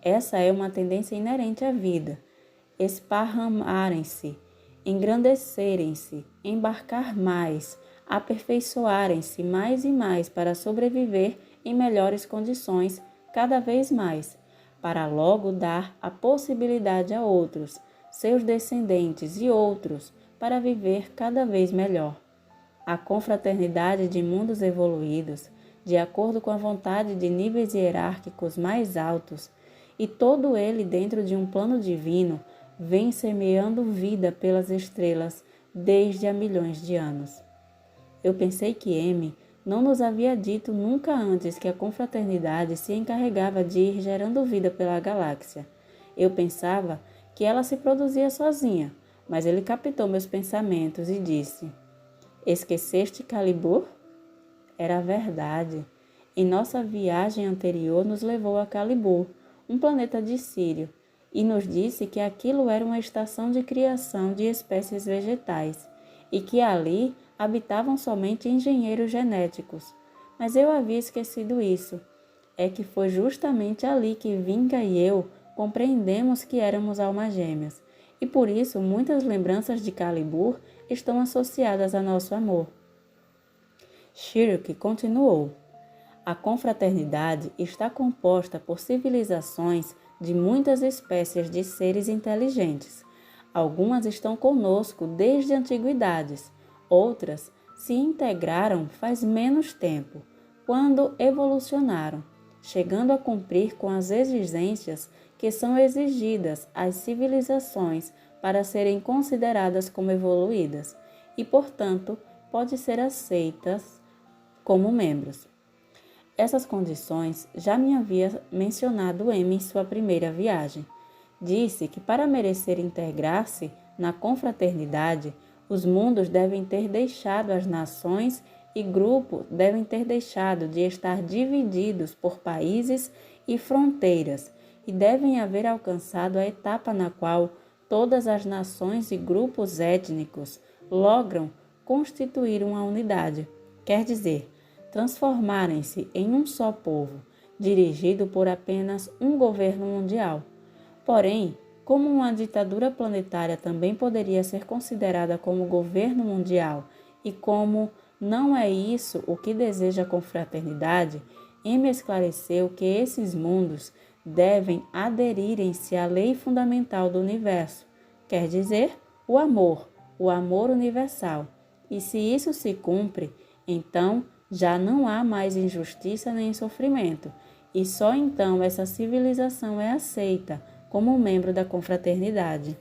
S1: Essa é uma tendência inerente à vida. Esparramarem-se, engrandecerem-se, embarcar mais, aperfeiçoarem-se mais e mais para sobreviver em melhores condições cada vez mais, para logo dar a possibilidade a outros, seus descendentes e outros, para viver cada vez melhor. A confraternidade de mundos evoluídos, de acordo com a vontade de níveis hierárquicos mais altos, e todo ele dentro de um plano divino, vem semeando vida pelas estrelas desde há milhões de anos. Eu pensei que Amy não nos havia dito nunca antes que a confraternidade se encarregava de ir gerando vida pela galáxia. Eu pensava que ela se produzia sozinha, mas ele captou meus pensamentos e disse: "Esqueceste Calibur?" Era verdade. Em nossa viagem anterior nos levou a Calibur, um planeta de Sírio, e nos disse que aquilo era uma estação de criação de espécies vegetais e que ali habitavam somente engenheiros genéticos. Mas eu havia esquecido isso. É que foi justamente ali que Vinca e eu compreendemos que éramos almas gêmeas, e por isso muitas lembranças de Calibur estão associadas a nosso amor. Shirk continuou. A confraternidade está composta por civilizações de muitas espécies de seres inteligentes. Algumas estão conosco desde antiguidades, outras se integraram faz menos tempo, quando evolucionaram, chegando a cumprir com as exigências que são exigidas às civilizações para serem consideradas como evoluídas e, portanto, pode ser aceitas como membros. Essas condições já me havia mencionado Amy em sua primeira viagem. Disse que para merecer integrar-se na confraternidade, os mundos devem ter deixado as nações e grupos devem ter deixado de estar divididos por países e fronteiras e devem haver alcançado a etapa na qual todas as nações e grupos étnicos logram constituir uma unidade, quer dizer, transformarem-se em um só povo, dirigido por apenas um governo mundial. Porém, como uma ditadura planetária também poderia ser considerada como governo mundial e como não é isso o que deseja a confraternidade, Amy esclareceu que esses mundos devem aderirem-se à lei fundamental do universo, quer dizer, o amor universal. E se isso se cumpre, então já não há mais injustiça nem sofrimento, e só então essa civilização é aceita, como um membro da confraternidade.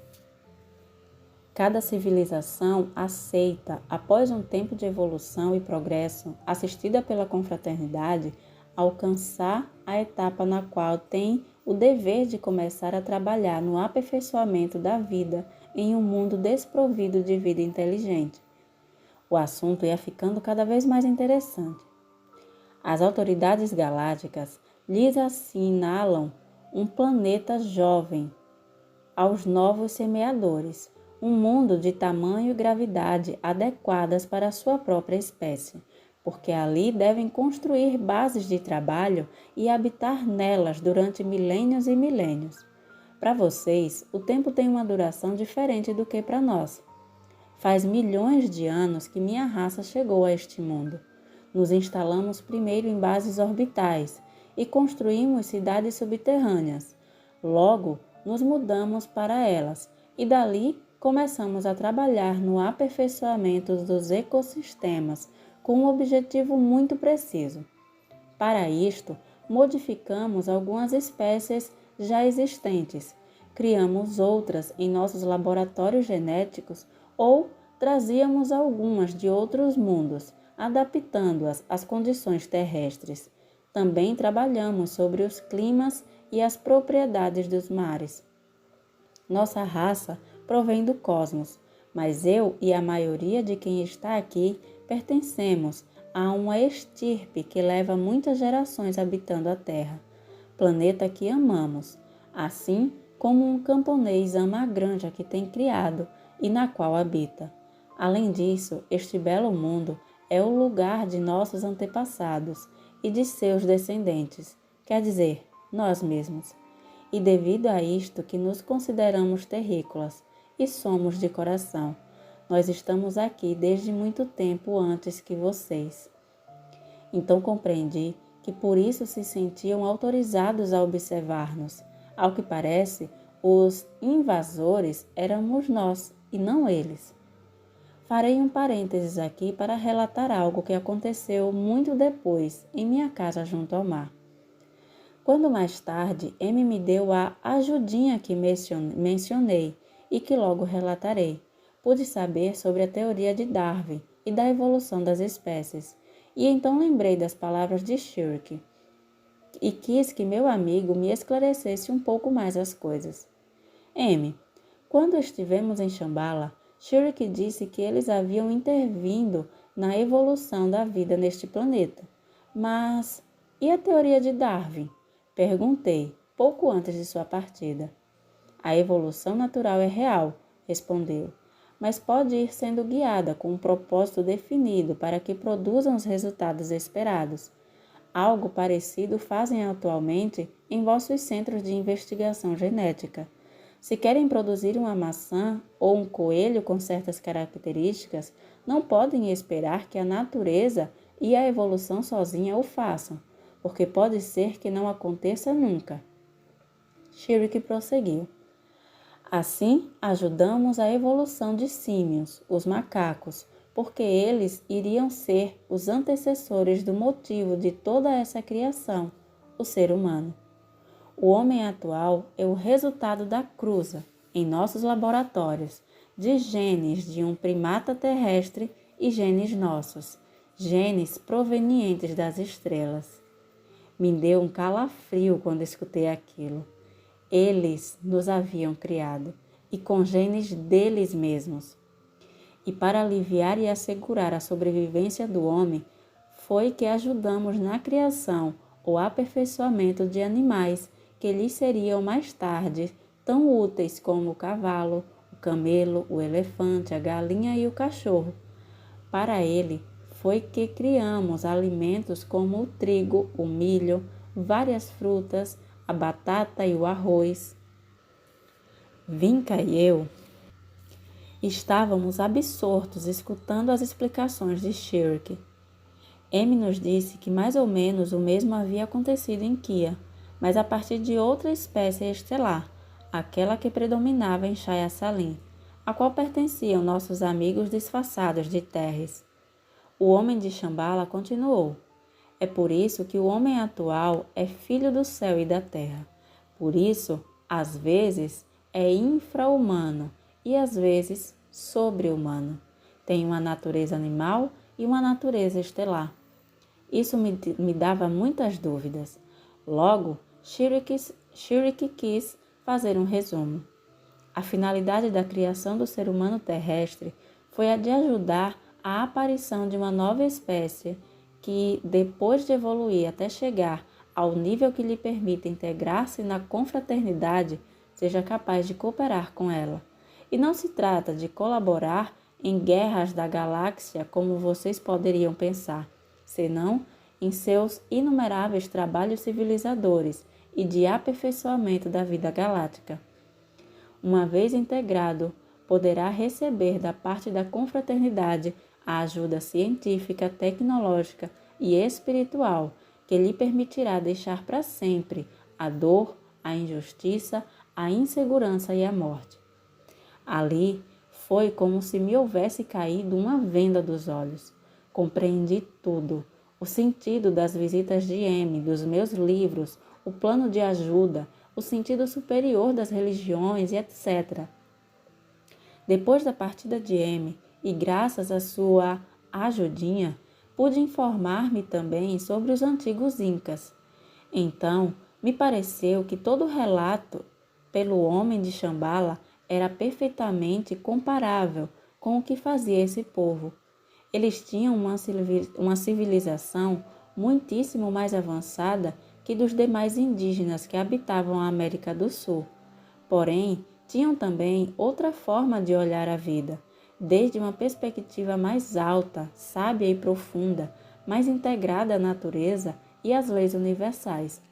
S1: Cada civilização aceita, após um tempo de evolução e progresso, assistida pela confraternidade, alcançar a etapa na qual tem o dever de começar a trabalhar no aperfeiçoamento da vida em um mundo desprovido de vida inteligente. O assunto ia ficando cada vez mais interessante. As autoridades galácticas lhes assinalam um planeta jovem aos novos semeadores, um mundo de tamanho e gravidade adequadas para a sua própria espécie, porque ali devem construir bases de trabalho e habitar nelas durante milênios e milênios. Para vocês, o tempo tem uma duração diferente do que para nós. Faz milhões de anos que minha raça chegou a este mundo. Nos instalamos primeiro em bases orbitais e construímos cidades subterrâneas. Logo, nos mudamos para elas e dali começamos a trabalhar no aperfeiçoamento dos ecossistemas com um objetivo muito preciso. Para isto, modificamos algumas espécies já existentes, criamos outras em nossos laboratórios genéticos ou trazíamos algumas de outros mundos, adaptando-as às condições terrestres. Também trabalhamos sobre os climas e as propriedades dos mares. Nossa raça provém do cosmos, mas eu e a maioria de quem está aqui pertencemos a uma estirpe que leva muitas gerações habitando a Terra, planeta que amamos, assim como um camponês ama a granja que tem criado e na qual habita. Além disso, este belo mundo é o lugar de nossos antepassados e de seus descendentes, quer dizer, nós mesmos. E devido a isto que nos consideramos terrícolas e somos de coração, nós estamos aqui desde muito tempo antes que vocês. Então compreendi que por isso se sentiam autorizados a observar-nos. Ao que parece, os invasores éramos nós e não eles. Farei um parênteses aqui para relatar algo que aconteceu muito depois em minha casa junto ao mar. Quando mais tarde, M me deu a ajudinha que mencionei e que logo relatarei, pude saber sobre a teoria de Darwin e da evolução das espécies, e então lembrei das palavras de Shirk e quis que meu amigo me esclarecesse um pouco mais as coisas. M, quando estivemos em Shambhala, Shirk disse que eles haviam intervindo na evolução da vida neste planeta. Mas, e a teoria de Darwin? Perguntei, pouco antes de sua partida. A evolução natural é real, respondeu, mas pode ir sendo guiada com um propósito definido para que produzam os resultados esperados. Algo parecido fazem atualmente em vossos centros de investigação genética. Se querem produzir uma maçã ou um coelho com certas características, não podem esperar que a natureza e a evolução sozinha o façam, porque pode ser que não aconteça nunca. Shirk prosseguiu. Assim, ajudamos a evolução de símios, os macacos, porque eles iriam ser os antecessores do motivo de toda essa criação, o ser humano. O homem atual é o resultado da cruza, em nossos laboratórios, de genes de um primata terrestre e genes nossos, genes provenientes das estrelas. Me deu um calafrio quando escutei aquilo. Eles nos haviam criado, e com genes deles mesmos. E para aliviar e assegurar a sobrevivência do homem, foi que ajudamos na criação ou aperfeiçoamento de animais que lhes seriam mais tarde tão úteis como o cavalo, o camelo, o elefante, a galinha e o cachorro. Para ele, foi que criamos alimentos como o trigo, o milho, várias frutas, a batata e o arroz. Vinca e eu estávamos absortos escutando as explicações de Shirk. M nos disse que mais ou menos o mesmo havia acontecido em Kia, mas a partir de outra espécie estelar, aquela que predominava em Shaya Salim, a qual pertenciam nossos amigos disfarçados de Terres. O homem de Shambhala continuou. É por isso que o homem atual é filho do céu e da terra. Por isso, Às vezes é infra-humano e às vezes sobre-humano. Tem uma natureza animal e uma natureza estelar. Isso me dava muitas dúvidas. Logo, Shiriki quis fazer um resumo. A finalidade da criação do ser humano terrestre foi a de ajudar a aparição de uma nova espécie que, depois de evoluir até chegar ao nível que lhe permita integrar-se na confraternidade, seja capaz de cooperar com ela. E não se trata de colaborar em guerras da galáxia como vocês poderiam pensar, senão em seus inumeráveis trabalhos civilizadores e de aperfeiçoamento da vida galáctica. Uma vez integrado, poderá receber da parte da confraternidade a ajuda científica, tecnológica e espiritual que lhe permitirá deixar para sempre a dor, a injustiça, a insegurança e a morte. Ali foi como se me houvesse caído uma venda dos olhos. Compreendi tudo, o sentido das visitas de M, dos meus livros, o plano de ajuda, o sentido superior das religiões e etc. Depois da partida de M, e graças à sua ajudinha, pude informar-me também sobre os antigos Incas. Então, me pareceu que todo o relato pelo homem de Shambhala era perfeitamente comparável com o que fazia esse povo. Eles tinham uma civilização muitíssimo mais avançada que dos demais indígenas que habitavam a América do Sul. Porém, tinham também outra forma de olhar a vida, desde uma perspectiva mais alta, sábia e profunda, mais integrada à natureza e às leis universais.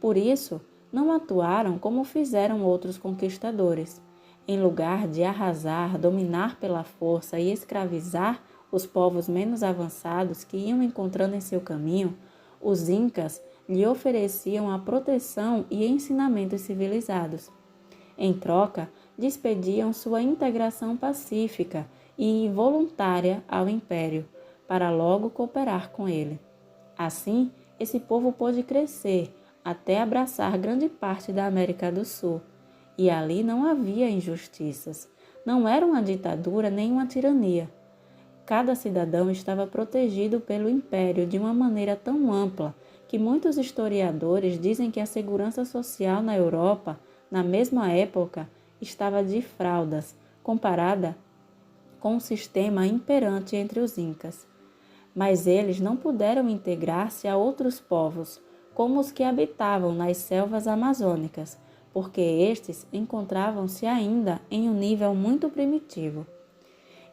S1: Por isso, não atuaram como fizeram outros conquistadores. Em lugar de arrasar, dominar pela força e escravizar os povos menos avançados que iam encontrando em seu caminho, os Incas lhe ofereciam a proteção e ensinamentos civilizados. Em troca, despediam sua integração pacífica e voluntária ao império, para logo cooperar com ele. Assim, esse povo pôde crescer até abraçar grande parte da América do Sul, e ali não havia injustiças, não era uma ditadura nem uma tirania. Cada cidadão estava protegido pelo império de uma maneira tão ampla que muitos historiadores dizem que a segurança social na Europa, na mesma época, estava de fraldas, comparada com o sistema imperante entre os Incas. Mas eles não puderam integrar-se a outros povos, como os que habitavam nas selvas amazônicas, porque estes encontravam-se ainda em um nível muito primitivo.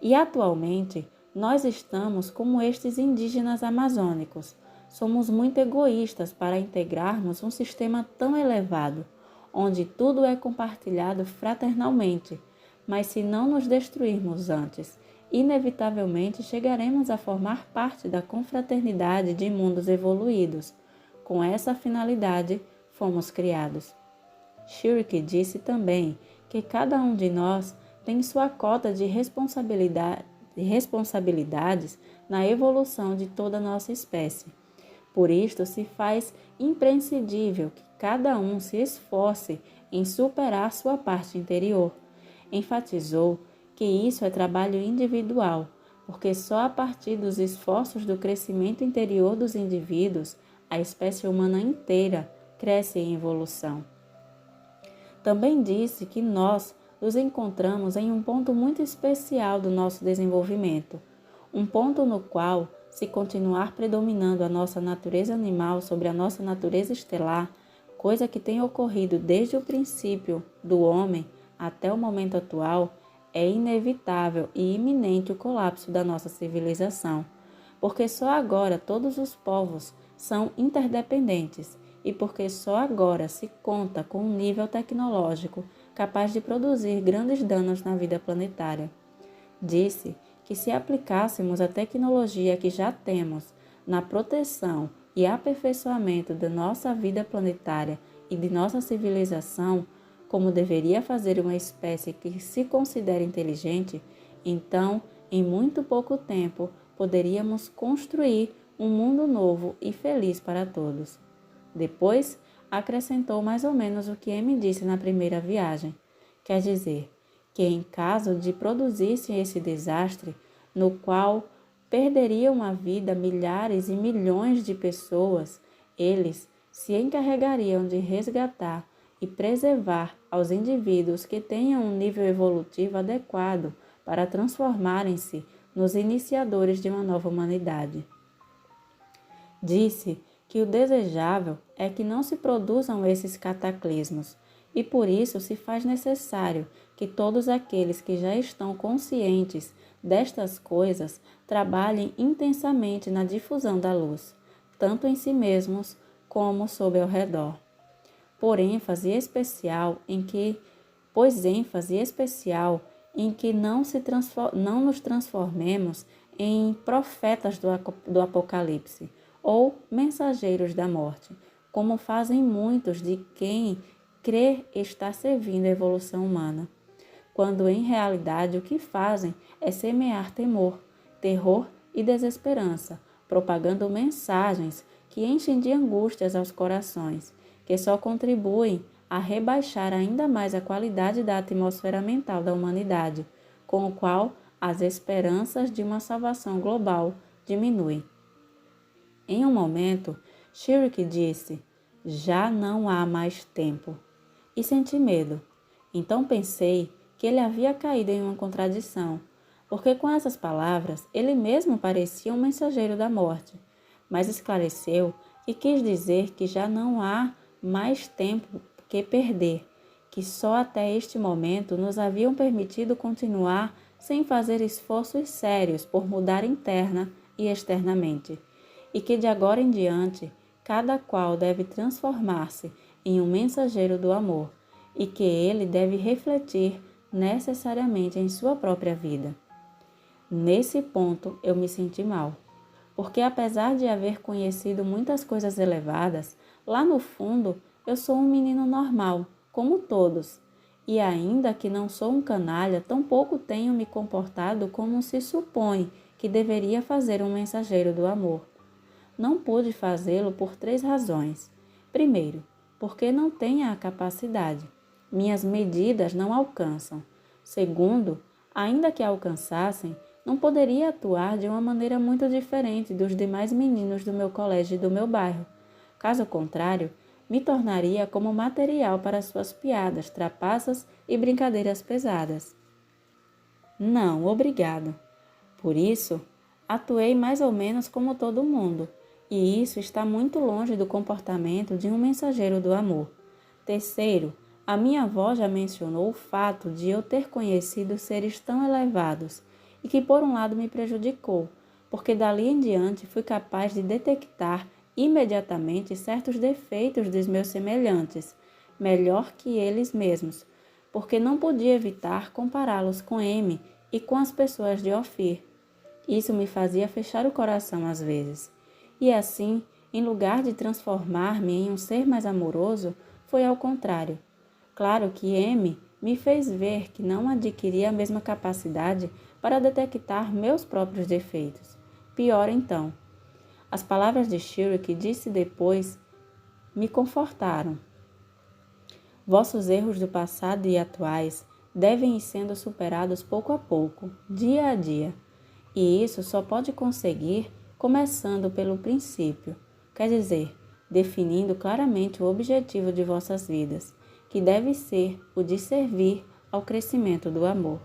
S1: E atualmente, nós estamos como estes indígenas amazônicos. Somos muito egoístas para integrarmos um sistema tão elevado, onde tudo é compartilhado fraternalmente, mas se não nos destruirmos antes, inevitavelmente chegaremos a formar parte da confraternidade de mundos evoluídos. Com essa finalidade, fomos criados. Shiriki disse também que cada um de nós tem sua cota de responsabilidades na evolução de toda a nossa espécie. Por isto, se faz imprescindível que cada um se esforce em superar sua parte interior. Enfatizou que isso é trabalho individual, porque só a partir dos esforços do crescimento interior dos indivíduos, a espécie humana inteira cresce em evolução. Também disse que nós nos encontramos em um ponto muito especial do nosso desenvolvimento, um ponto no qual, se continuar predominando a nossa natureza animal sobre a nossa natureza estelar, coisa que tem ocorrido desde o princípio do homem até o momento atual, é inevitável e iminente o colapso da nossa civilização, porque só agora todos os povos são interdependentes e porque só agora se conta com um nível tecnológico capaz de produzir grandes danos na vida planetária. Disse que se aplicássemos a tecnologia que já temos na proteção e aperfeiçoamento da nossa vida planetária e de nossa civilização, como deveria fazer uma espécie que se considera inteligente, então, em muito pouco tempo, poderíamos construir um mundo novo e feliz para todos. Depois, acrescentou mais ou menos o que Amy disse na primeira viagem. Quer dizer, que em caso de produzisse esse desastre, no qual perderiam a vida milhares e milhões de pessoas, eles se encarregariam de resgatar e preservar aos indivíduos que tenham um nível evolutivo adequado para transformarem-se nos iniciadores de uma nova humanidade. Disse que o desejável é que não se produzam esses cataclismos, e por isso se faz necessário que todos aqueles que já estão conscientes destas coisas trabalhem intensamente na difusão da luz, tanto em si mesmos como sob ao redor. Pois ênfase especial em que não nos transformemos em profetas do Apocalipse ou mensageiros da morte, como fazem muitos de quem crê estar servindo a evolução humana, quando em realidade o que fazem é semear temor, terror e desesperança, propagando mensagens que enchem de angústias aos corações, que só contribuem a rebaixar ainda mais a qualidade da atmosfera mental da humanidade, com o qual as esperanças de uma salvação global diminuem. Em um momento, Shirk disse: "Já não há mais tempo", e senti medo. Então pensei que ele havia caído em uma contradição, porque com essas palavras ele mesmo parecia um mensageiro da morte, mas esclareceu que quis dizer que já não há mais tempo que perder, que só até este momento nos haviam permitido continuar sem fazer esforços sérios por mudar interna e externamente, e que de agora em diante cada qual deve transformar-se em um mensageiro do amor, e que ele deve refletir necessariamente em sua própria vida. Nesse ponto eu me senti mal, porque apesar de haver conhecido muitas coisas elevadas, lá no fundo eu sou um menino normal, como todos, e ainda que não sou um canalha, tampouco tenho me comportado como se supõe que deveria fazer um mensageiro do amor. Não pude fazê-lo por 3 razões. Primeiro, porque não tenho a capacidade. Minhas medidas não alcançam. Segundo, ainda que alcançassem, não poderia atuar de uma maneira muito diferente dos demais meninos do meu colégio e do meu bairro. Caso contrário, me tornaria como material para suas piadas, trapaças e brincadeiras pesadas. Não, obrigado. Por isso, atuei mais ou menos como todo mundo, e isso está muito longe do comportamento de um mensageiro do amor. Terceiro, a minha avó já mencionou o fato de eu ter conhecido seres tão elevados e que por um lado me prejudicou, porque dali em diante fui capaz de detectar imediatamente certos defeitos dos meus semelhantes, melhor que eles mesmos, porque não podia evitar compará-los com M e com as pessoas de Ofir. Isso me fazia fechar o coração às vezes. E assim, em lugar de transformar-me em um ser mais amoroso, foi ao contrário. Claro que M me fez ver que não adquiria a mesma capacidade para detectar meus próprios defeitos. Pior então. As palavras de Shirk disse depois me confortaram. Vossos erros do passado e atuais devem ir sendo superados pouco a pouco, dia a dia. E isso só pode conseguir começando pelo princípio, quer dizer, definindo claramente o objetivo de vossas vidas, que deve ser o de servir ao crescimento do amor.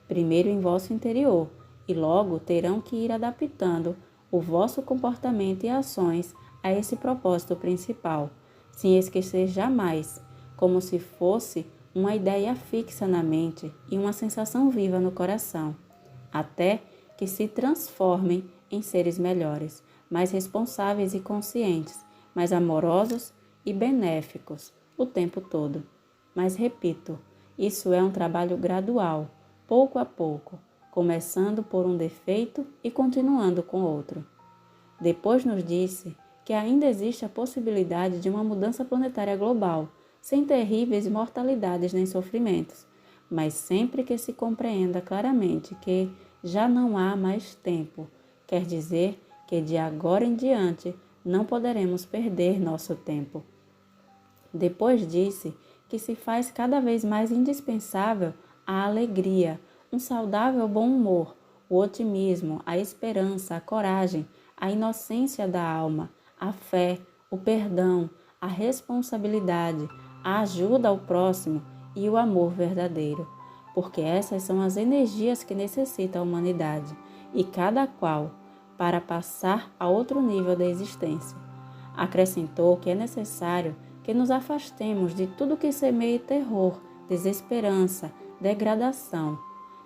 S1: Primeiro em vosso interior, e logo terão que ir adaptando o vosso comportamento e ações a esse propósito principal, sem esquecer jamais, como se fosse uma ideia fixa na mente e uma sensação viva no coração, até que se transformem em seres melhores, mais responsáveis e conscientes, mais amorosos e benéficos o tempo todo. Mas repito, isso é um trabalho gradual, pouco a pouco, começando por um defeito e continuando com outro. Depois nos disse que ainda existe a possibilidade de uma mudança planetária global, sem terríveis mortalidades nem sofrimentos, mas sempre que se compreenda claramente que já não há mais tempo, quer dizer que de agora em diante não poderemos perder nosso tempo. Depois disse que se faz cada vez mais indispensável a alegria, um saudável bom humor, o otimismo, a esperança, a coragem, a inocência da alma, a fé, o perdão, a responsabilidade, a ajuda ao próximo e o amor verdadeiro, porque essas são as energias que necessita a humanidade, e cada qual para passar a outro nível da existência. Acrescentou que é necessário que nos afastemos de tudo que semeie terror, desesperança, degradação,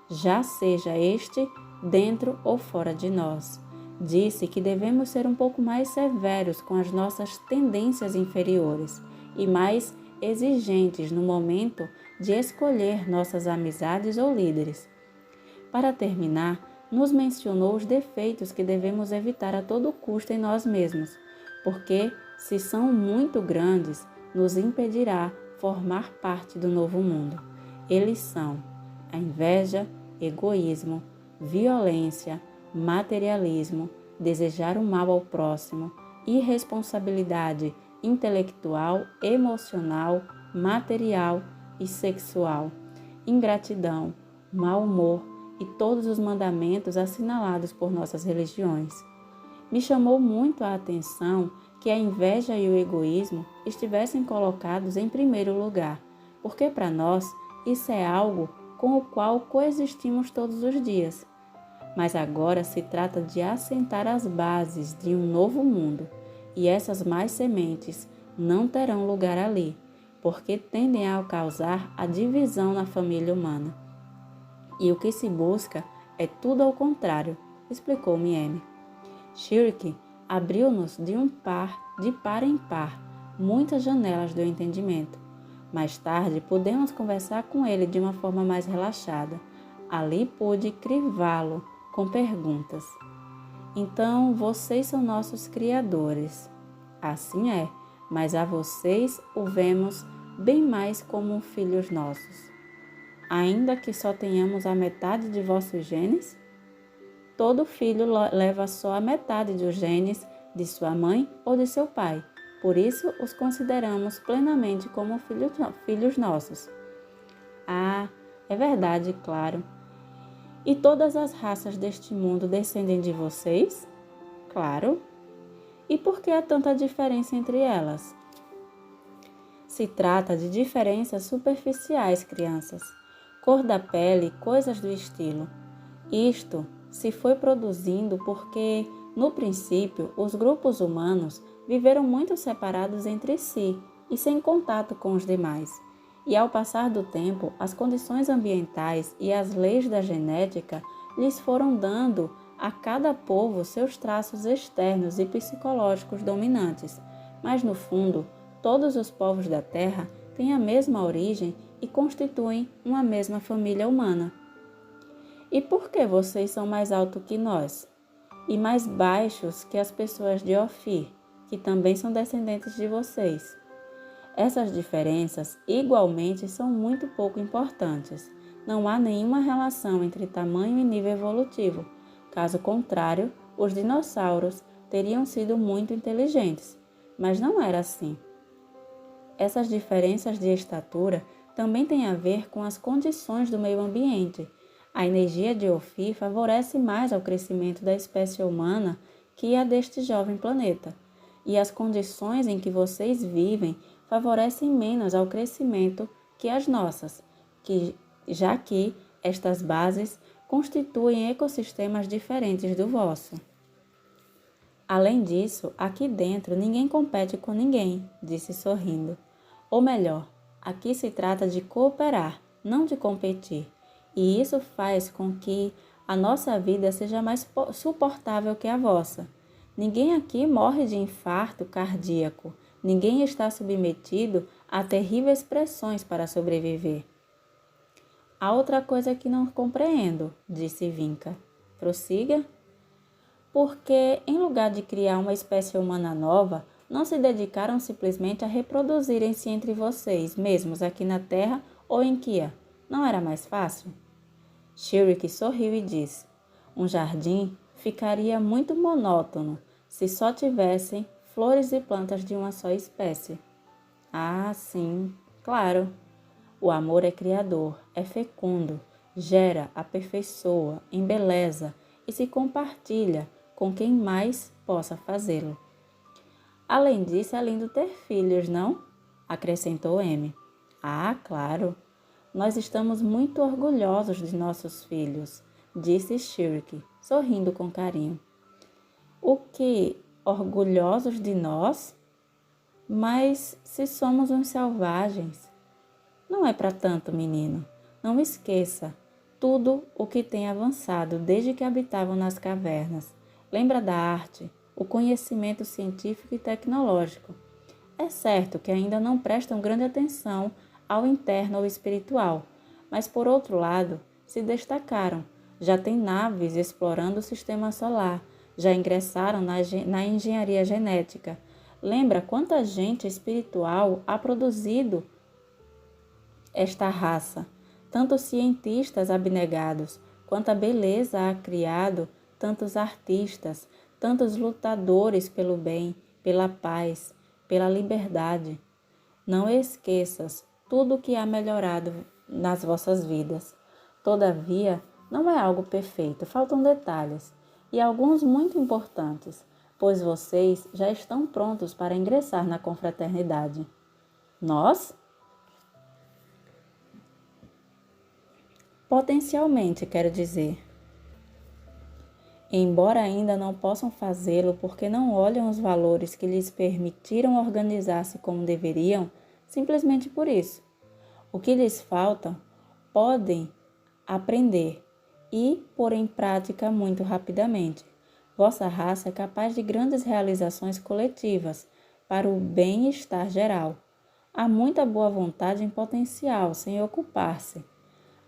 S1: já seja este dentro ou fora de nós. Disse que devemos ser um pouco mais severos com as nossas tendências inferiores e mais exigentes no momento de escolher nossas amizades ou líderes. Para terminar, nos mencionou os defeitos que devemos evitar a todo custo em nós mesmos, porque, se são muito grandes, nos impedirá formar parte do novo mundo. Eles são a inveja, egoísmo, violência, materialismo, desejar o mal ao próximo, irresponsabilidade intelectual, emocional, material e sexual, ingratidão, mau humor e todos os mandamentos assinalados por nossas religiões. Me chamou muito a atenção que a inveja e o egoísmo estivessem colocados em primeiro lugar, porque para nós isso é algo com o qual coexistimos todos os dias. Mas agora se trata de assentar as bases de um novo mundo, e essas mais sementes não terão lugar ali, porque tendem a causar a divisão na família humana. E o que se busca é tudo ao contrário, explicou-me M. Shirky abriu-nos de par em par, muitas janelas do entendimento. Mais tarde, pudemos conversar com ele de uma forma mais relaxada. Ali pude crivá-lo com perguntas. Então, vocês são nossos criadores. Assim é, mas a vocês o vemos bem mais como filhos nossos. Ainda que só tenhamos a metade de vossos genes? Todo filho leva só a metade dos genes de sua mãe ou de seu pai. Por isso, os consideramos plenamente como filhos nossos. Ah, é verdade, claro. E todas as raças deste mundo descendem de vocês? Claro. E por que há tanta diferença entre elas? Se trata de diferenças superficiais, crianças. Cor da pele, coisas do estilo. Isto se foi produzindo porque, no princípio, os grupos humanos viveram muito separados entre si e sem contato com os demais. E ao passar do tempo, as condições ambientais e as leis da genética lhes foram dando a cada povo seus traços externos e psicológicos dominantes. Mas, no fundo, todos os povos da Terra têm a mesma origem e constituem uma mesma família humana. E por que vocês são mais altos que nós? E mais baixos que as pessoas de Ofir, que também são descendentes de vocês? Essas diferenças, igualmente, são muito pouco importantes. Não há nenhuma relação entre tamanho e nível evolutivo. Caso contrário, os dinossauros teriam sido muito inteligentes. Mas não era assim. Essas diferenças de estatura também têm a ver com as condições do meio ambiente. A energia de Ofir favorece mais ao crescimento da espécie humana que a deste jovem planeta. E as condições em que vocês vivem favorecem menos ao crescimento que as nossas, já que estas bases constituem ecossistemas diferentes do vosso. Além disso, aqui dentro ninguém compete com ninguém, disse sorrindo. Ou melhor, aqui se trata de cooperar, não de competir. E isso faz com que a nossa vida seja mais suportável que a vossa. Ninguém aqui morre de infarto cardíaco. Ninguém está submetido a terríveis pressões para sobreviver. Há outra coisa que não compreendo, disse Vinca. Prossiga. Porque, em lugar de criar uma espécie humana nova, não se dedicaram simplesmente a reproduzirem-se entre vocês, mesmos aqui na Terra ou em Kia. Não era mais fácil? Shirky sorriu e disse: um jardim ficaria muito monótono se só tivessem flores e plantas de uma só espécie. Ah, sim, claro. O amor é criador, é fecundo, gera, aperfeiçoa, embeleza e se compartilha com quem mais possa fazê-lo. Além disso, é lindo ter filhos, não? Acrescentou M. Ah, claro. Nós estamos muito orgulhosos de nossos filhos, disse Shirk, sorrindo com carinho. O que? Orgulhosos de nós? Mas se somos uns selvagens. Não é para tanto, menino. Não esqueça tudo o que tem avançado desde que habitavam nas cavernas. Lembra da arte, o conhecimento científico e tecnológico. É certo que ainda não prestam grande atenção ao interno ou espiritual, mas por outro lado, se destacaram. Já têm naves explorando o sistema solar, já ingressaram na engenharia genética. Lembra quanta gente espiritual há produzido esta raça? Tantos cientistas abnegados, quanta beleza há criado, tantos artistas, tantos lutadores pelo bem, pela paz, pela liberdade. Não esqueças tudo o que há melhorado nas vossas vidas. Todavia, não é algo perfeito, faltam detalhes, e alguns muito importantes, pois vocês já estão prontos para ingressar na confraternidade. Nós? Potencialmente, quero dizer. Embora ainda não possam fazê-lo porque não olham os valores que lhes permitiram organizar-se como deveriam, simplesmente por isso. O que lhes falta, podem aprender e pôr em prática muito rapidamente. Vossa raça é capaz de grandes realizações coletivas para o bem-estar geral. Há muita boa vontade em potencial sem ocupar-se.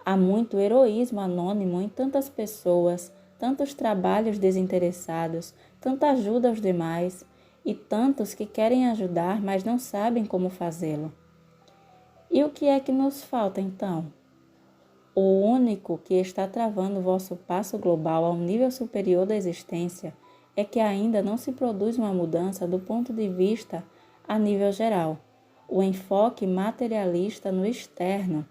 S1: Há muito heroísmo anônimo em tantas pessoas, tantos trabalhos desinteressados, tanta ajuda aos demais e tantos que querem ajudar, mas não sabem como fazê-lo. E o que é que nos falta então? O único que está travando o vosso passo global ao nível superior da existência é que ainda não se produz uma mudança do ponto de vista a nível geral. O enfoque materialista no externo,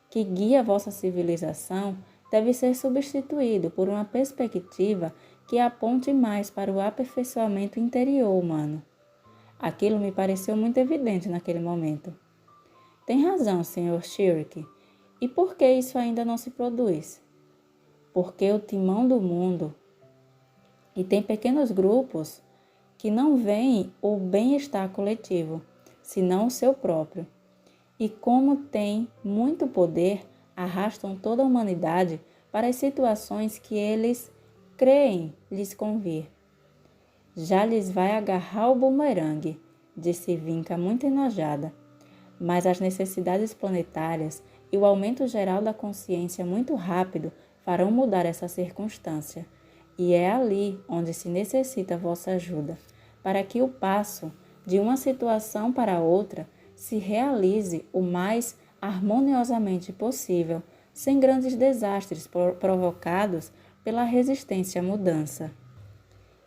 S1: que guia a vossa civilização, deve ser substituído por uma perspectiva que aponte mais para o aperfeiçoamento interior humano. Aquilo me pareceu muito evidente naquele momento. Tem razão, Sr. Shirk. E por que isso ainda não se produz? Porque o timão do mundo e tem pequenos grupos que não veem o bem-estar coletivo, senão o seu próprio. E como têm muito poder, arrastam toda a humanidade para as situações que eles creem lhes convir. Já lhes vai agarrar o bumerangue, disse Vinca muito enojada. Mas as necessidades planetárias e o aumento geral da consciência muito rápido farão mudar essa circunstância. E é ali onde se necessita vossa ajuda, para que o passo de uma situação para outra se realize o mais harmoniosamente possível, sem grandes desastres provocados pela resistência à mudança.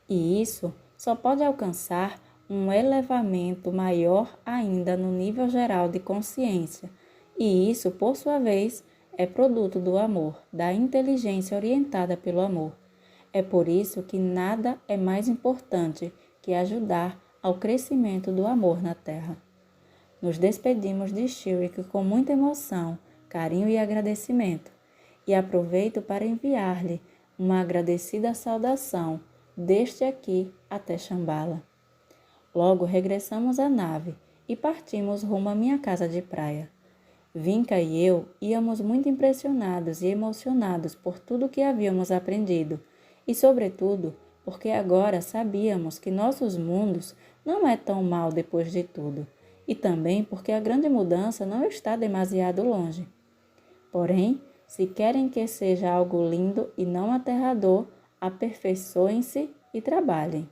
S1: E isso só pode alcançar um elevamento maior ainda no nível geral de consciência, e isso, por sua vez, é produto do amor, da inteligência orientada pelo amor. É por isso que nada é mais importante que ajudar ao crescimento do amor na Terra. Nos despedimos de Shirk com muita emoção, carinho e agradecimento, e aproveito para enviar-lhe uma agradecida saudação deste aqui até Shambhala. Logo regressamos à nave e partimos rumo à minha casa de praia. Vinca e eu íamos muito impressionados e emocionados por tudo que havíamos aprendido e, sobretudo, porque agora sabíamos que nossos mundos não é tão mal depois de tudo, e também porque a grande mudança não está demasiado longe. Porém, se querem que seja algo lindo e não aterrador, aperfeiçoem-se e trabalhem.